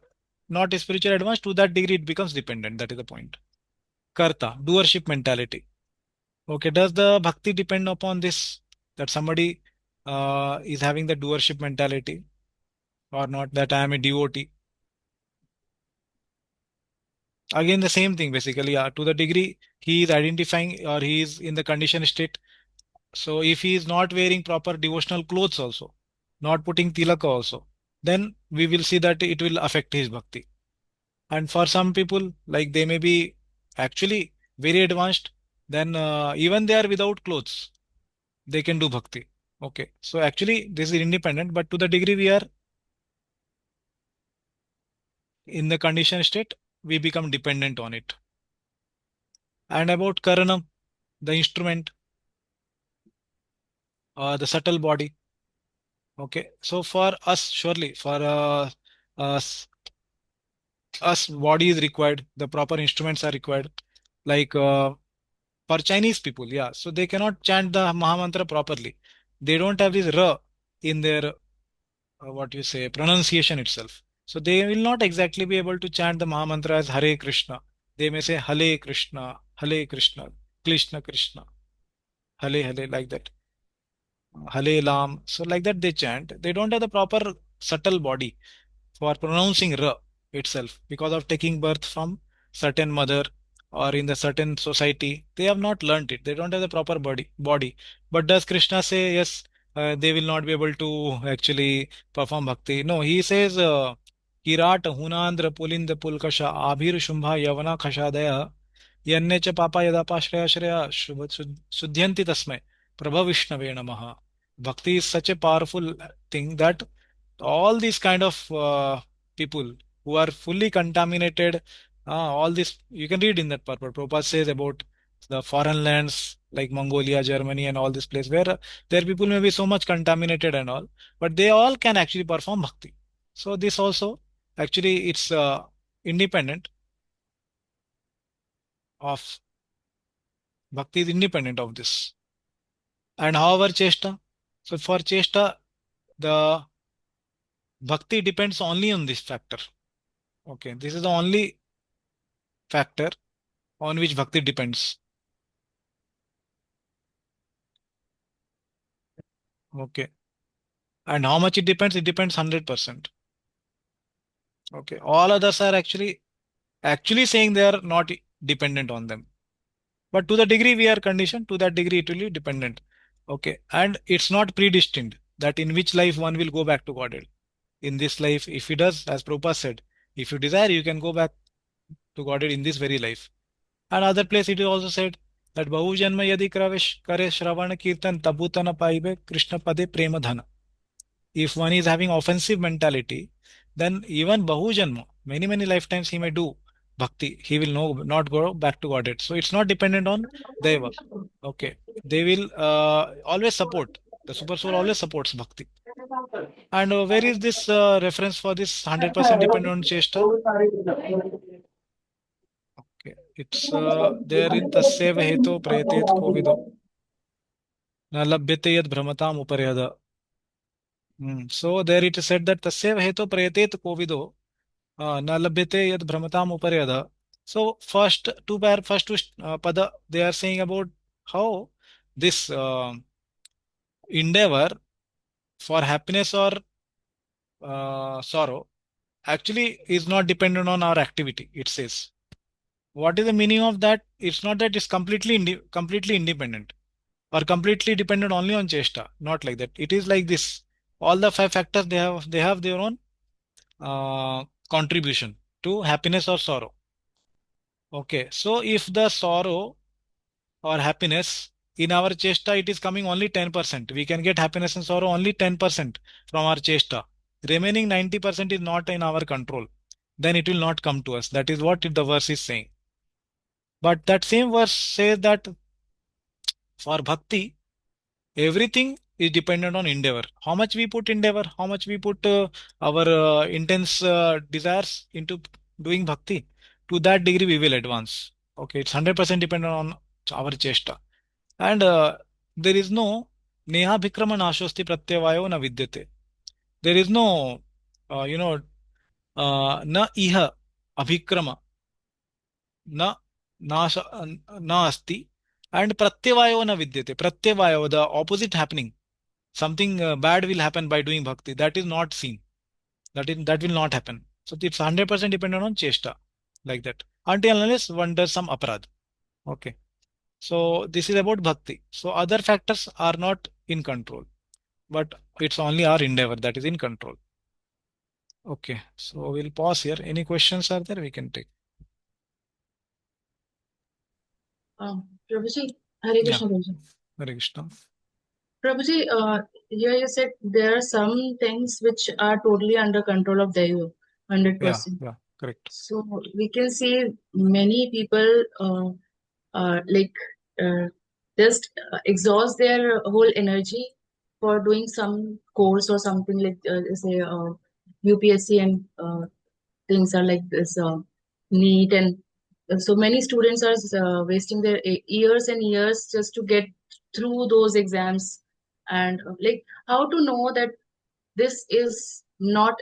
not spiritual advanced, to that degree it becomes dependent. That is the point. Karta, doership mentality. Okay, does the bhakti depend upon this, that somebody is having the doership mentality or not, that I am a devotee? Again, the same thing basically. To the degree he is identifying or he is in the conditioned state. So if he is not wearing proper devotional clothes also, not putting tilaka also, then we will see that it will affect his bhakti. And for some people, like they may be actually very advanced, then even they are without clothes, they can do bhakti. Okay. So actually this is independent, but to the degree we are in the conditioned state, we become dependent on it. And about karanam, the instrument, the subtle body. Okay, so for us, surely, for us, body is required, the proper instruments are required. Like for Chinese people, yeah, so they cannot chant the Mahamantra properly. They don't have this ra in their what you say pronunciation itself. So they will not exactly be able to chant the Mahamantra as Hare Krishna. They may say Hare Krishna, Hare Krishna, Krishna Krishna, Hare Hare, like that. Hale Lam. So like that they chant. They don't have the proper subtle body for pronouncing R itself because of taking birth from certain mother or in the certain society. They have not learnt it. They don't have the proper body. But does Krishna say yes? They will not be able to actually perform bhakti. No, he says Kirat Hunandra Pulinda Pulkasha Abhir Shumbha Yavana Khashadaya Yanne cha Papa Yadapa Shreya Shreya Sudhyanti Tasmai Prabha Vishnave Namaha. Bhakti is such a powerful thing that all these kind of people who are fully contaminated, all this you can read in that purport. Prabhupada says about the foreign lands like Mongolia, Germany, and all this place where their people may be so much contaminated and all, but they all can actually perform bhakti. So this also actually it's independent of bhakti is independent of this. And however, chesta. So for chesta, the bhakti depends only on this factor. Okay, this is the only factor on which bhakti depends. Okay, and how much it depends? It depends 100%. Okay, all others are actually saying they are not dependent on them. But to the degree we are conditioned, to that degree it will be dependent. Okay, and it's not predestined that in which life one will go back to Godhead. In this life, if he does, as Prabhupada said, if you desire, you can go back to Godhead in this very life. And other place it is also said that Bahu Janma Yadi Kravesh Kare Shravana Kirtan Tabutana Paibe Krishna Pade Prema Dhana. If one is having offensive mentality, then even Bahu Janma, many lifetimes he may do bhakti. He will not go back to Godhead. So it's not dependent on Deva. Okay. They will always support. The Super Soul always supports bhakti. And where is this reference for this 100% dependent on Chesta? Okay. It's there in Tasyev Heto Pretet Kovido. Na labhyate yad bhramatam uparyada. So there it is said that Tasyev Heto Pretet Kovido. Na labhyate yad bhramatam uparyada. So first two pada they are saying about how this endeavor for happiness or sorrow actually is not dependent on our activity. It says. What is the meaning of that? It's not that it's completely independent or completely dependent only on chesta. Not like that. It is like this. All the five factors they have their own contribution to happiness or sorrow. Okay, so if the sorrow or happiness in our chesta it is coming only 10%. We can get happiness and sorrow only 10% from our chesta. Remaining 90% is not in our control. Then it will not come to us. That is what the verse is saying. But that same verse says that for bhakti, everything is dependent on endeavor. How much we put endeavor, how much we put our intense desires into doing bhakti, to that degree we will advance. Okay, it's 100% dependent on our chesta. And there is no neha bhikrama nashosti pratyavayo na vidyate. There is no, na iha abhikrama na nash na asti and pratyavayo na vidyate. Pratyavayo, the opposite happening. Something bad will happen by doing bhakti. That is not seen. That will not happen. So it's 100% dependent on chesta, like that. Until unless one does some aparad. Okay. So this is about bhakti. So other factors are not in control, but it's only our endeavor that is in control. Okay. So we'll pause here. Any questions are there? We can take. Prabhuji, Hare Krishna. Prabhuji. Hare Krishna. Prabhuji, here you said there are some things which are totally under control of Deva, 100%. Yeah, correct. So we can see many people like just exhaust their whole energy for doing some course or something like say UPSC and things are like this NEET, and so many students are wasting their years and years just to get through those exams. And like, how to know that this is not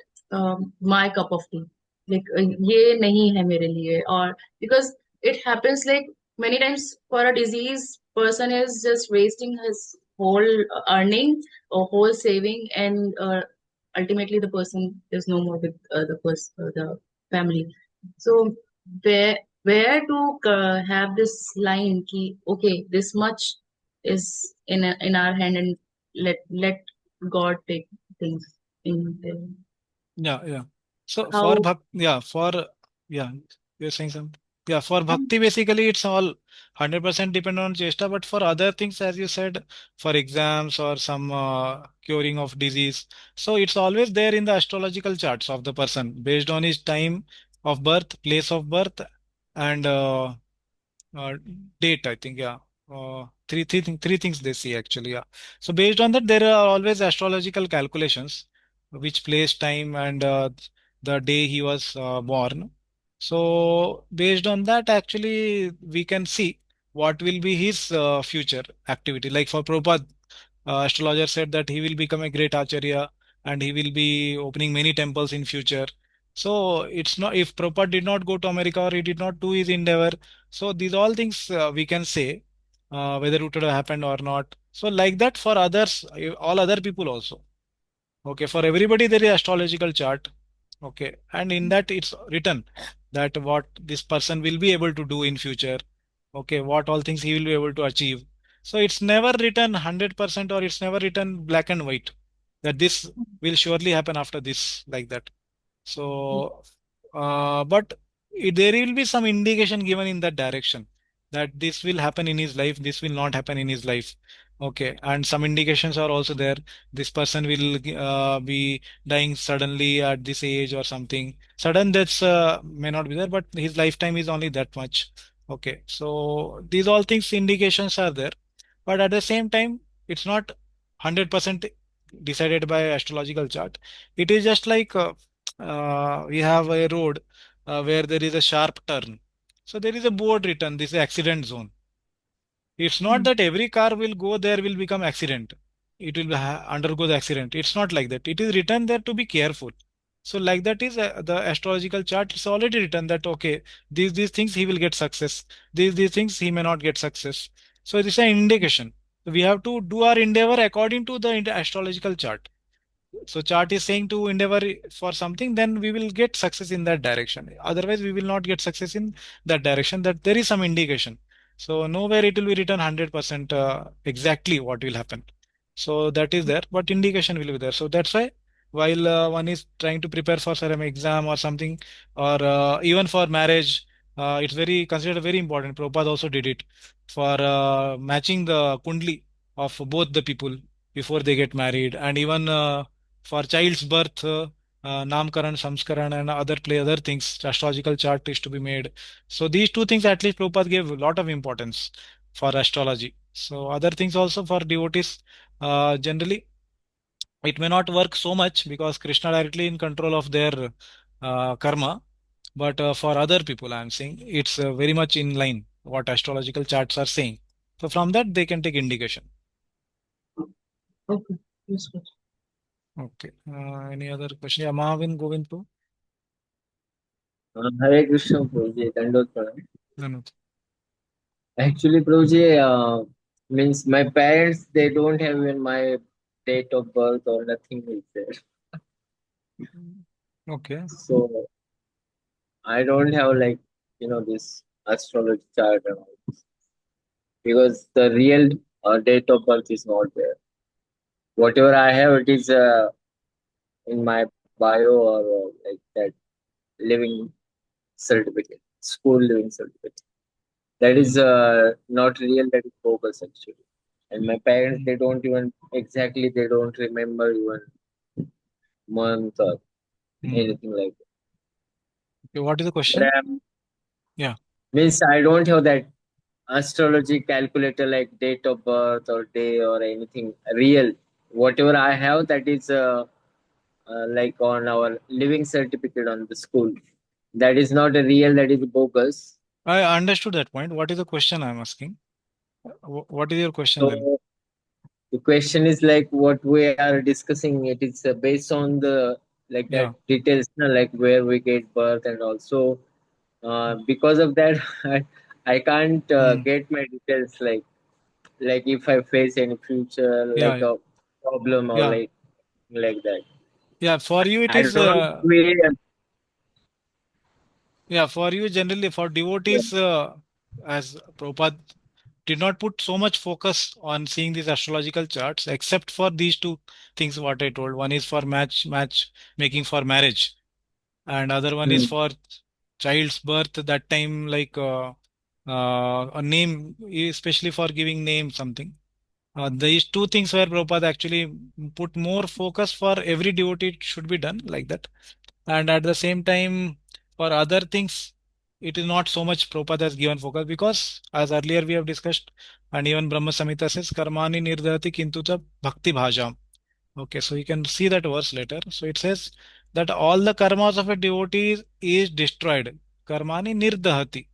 my cup of tea, like ये नहीं है मेरे लिए, or because it happens like many times for a disease person is just wasting his whole earning or whole saving, and ultimately the person is no more with the family. So where to have this line ki, okay, this much is in our hand, and let God take things in there. Yeah. So How? yeah, you're saying something. Yeah, for bhakti, basically, it's all 100% depend on chesta. But for other things, as you said, for exams or some curing of disease, so it's always there in the astrological charts of the person based on his time of birth, place of birth, and uh, date, I think. Yeah. Three things they see actually. Yeah. So based on that, there are always astrological calculations, which place, time, and the day he was born. So based on that, actually, we can see what will be his future activity. Like for Prabhupada, astrologer said that he will become a great acharya and he will be opening many temples in future. So it's not, if Prabhupada did not go to America or he did not do his endeavor, so these all things we can say whether it would have happened or not. So like that for others, all other people also. Okay, for everybody there is astrological chart. Okay, and in that it's written that what this person will be able to do in future. Okay, what all things he will be able to achieve. So it's never written 100% or it's never written black and white that this will surely happen after this, like that. So, but there will be some indication given in that direction that this will happen in his life, this will not happen in his life. Okay, and some indications are also there. This person will be dying suddenly at this age or something. Sudden deaths may not be there, but his lifetime is only that much. Okay, so these all things indications are there, but at the same time, it's not 100% decided by astrological chart. It is just like we have a road where there is a sharp turn. So there is a board written, this is accident zone. It's not that every car will go there will become accident. It will undergo the accident. It's not like that. It is written there to be careful. So like that is the astrological chart. It's already written that okay, these things he will get success. These things he may not get success. So this is an indication. We have to do our endeavor according to the astrological chart. So chart is saying to endeavor for something, then we will get success in that direction. Otherwise, we will not get success in that direction. That there is some indication. So nowhere it will be written 100% exactly what will happen. So that is there, but indication will be there. So that's why while one is trying to prepare for some exam or something, or even for marriage, it's very considered very important. Prabhupada also did it for matching the kundli of both the people before they get married, and even for child's birth, namkaran, samskaran, and other things, astrological chart is to be made. So these two things at least Prabhupada gave a lot of importance for astrology. So other things also for devotees, generally it may not work so much because Krishna directly in control of their karma. But for other people, I'm saying it's very much in line what astrological charts are saying. So from that they can take indication. Okay. Yes, sir. Okay. Any other question? Yeah, Mahavin Govind. Hare Krishna, Prabhuji, Dandot Pranam. No. Actually, Prabhuji, means my parents, they don't have even my date of birth or nothing is there. Okay. So I don't have like, this astrology chart and all this. Because the real date of birth is not there. Whatever I have, it is in my bio or like that living certificate, school living certificate. That is not real, that is bogus actually. And my parents, they don't even exactly, they don't remember even month or anything like that. Okay, what is the question? Yeah. Means I don't have that astrology calculator like date of birth or day or anything real whatever I have, that is like on our living certificate on the school. That is not a real, that is bogus. I understood that point. What is the question I'm asking? What is your question then? So the question is like what we are discussing. It is based on the like Yeah. that details, like where we get birth, and also because of that, I can't get my details like if I face any future Yeah. like a problem or Yeah. like that. Yeah. For you, it I is. don't know if we, Yeah. For you, generally, for devotees, as Prabhupada did not put so much focus on seeing these astrological charts, except for these two things. What I told. One is for match making for marriage, and other one is Hmm. for child's birth. That time, like a name, especially for giving name something. These two things where Prabhupada actually put more focus for every devotee it should be done like that. And at the same time, for other things, it is not so much Prabhupada has given focus because, as earlier we have discussed, and even Brahma Samhita says, Karmani nirdhati kintu cha bhakti bhajam. Okay, so you can see that verse later. So it says that all the karmas of a devotee is destroyed. Karmani nirdhati.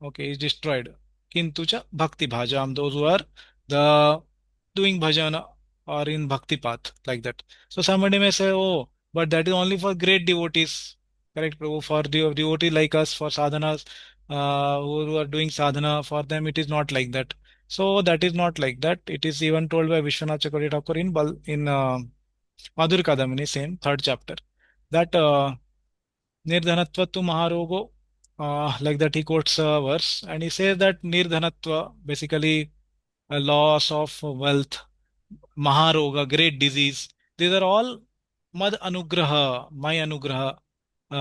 Okay, is destroyed. Kintu cha bhakti bhajam. Those who are the doing bhajana or in bhakti path like that. So somebody may say, oh, but that is only for great devotees. Correct, Prabhu. For devotee like us, for sadhanas, who are doing sadhana, for them it is not like that. So that is not like that. It is even told by Vishwanath Chakravarti Thakur in Madhur Kadamini, same third chapter, that Nirdhanatva tu Maharogo, like that he quotes a verse and he says that Nirdhanatva, basically a loss of wealth, Maharoga, great disease, these are all Mad Anugraha, my Anugraha.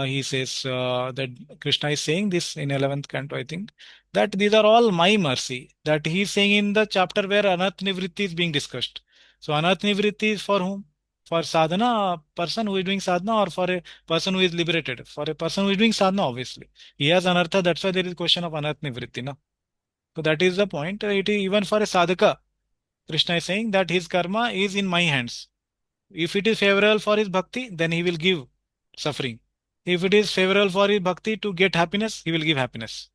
He says that Krishna is saying this in 11th canto, I think, that these are all my mercy. That he is saying in the chapter where Anat Nivritti is being discussed. So Anat Nivritti is for whom? For sadhana, a person who is doing sadhana, or for a person who is liberated? For a person who is doing sadhana, obviously. He has anartha, that's why there is question of Anat Nivritti. No? So that is the point. It is even for a sadhaka. Krishna is saying that his karma is in my hands. If it is favorable for his bhakti, then he will give suffering. If it is favorable for his bhakti to get happiness, he will give happiness.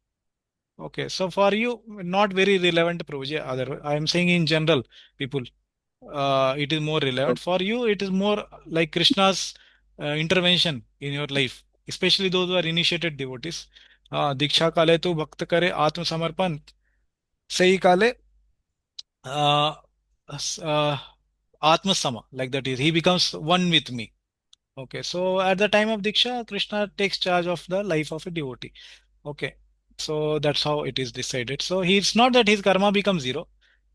Okay, so for you, not very relevant, Prabhuji. Other, I am saying in general, people, it is more relevant. For you, it is more like Krishna's intervention in your life, especially those who are initiated devotees. Diksha kale tu bhakt kare atma samarpan. Sahi kale uh, Atma Sama, like that is, he becomes one with me. Okay, so at the time of Diksha, Krishna takes charge of the life of a devotee. Okay, so that's how it is decided. So it's not that his karma becomes zero.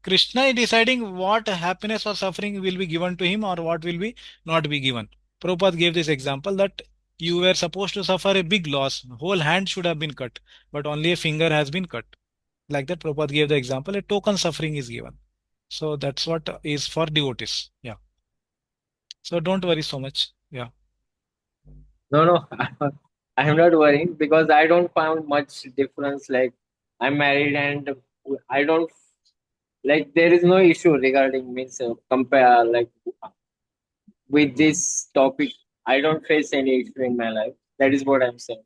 Krishna is deciding what happiness or suffering will be given to him or what will be not be given. Prabhupada gave this example that you were supposed to suffer a big loss, whole hand should have been cut, but only a finger has been cut. Like that, Prabhupada gave the example, a token suffering is given. So that's what is for devotees. Yeah. So don't worry so much. Yeah. no, I am not worrying because I don't find much difference. Like I'm married and I don't like there is no issue regarding means compare like with this topic. I don't face any issue in my life. That is what I'm saying.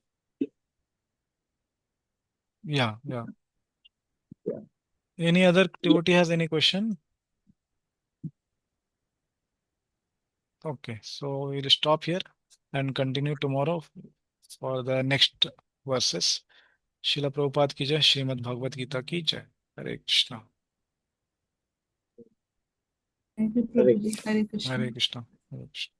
Yeah. Yeah. Yeah. Any other devotee has any question? Okay. So we'll stop here and continue tomorrow for the next verses. Srila Prabhupada ki jai, Srimad Bhagavad Gita ki jai. Hare Krishna. Thank you, Correct. Prabhuji. Hare Krishna. Hare Krishna. Hare Krishna.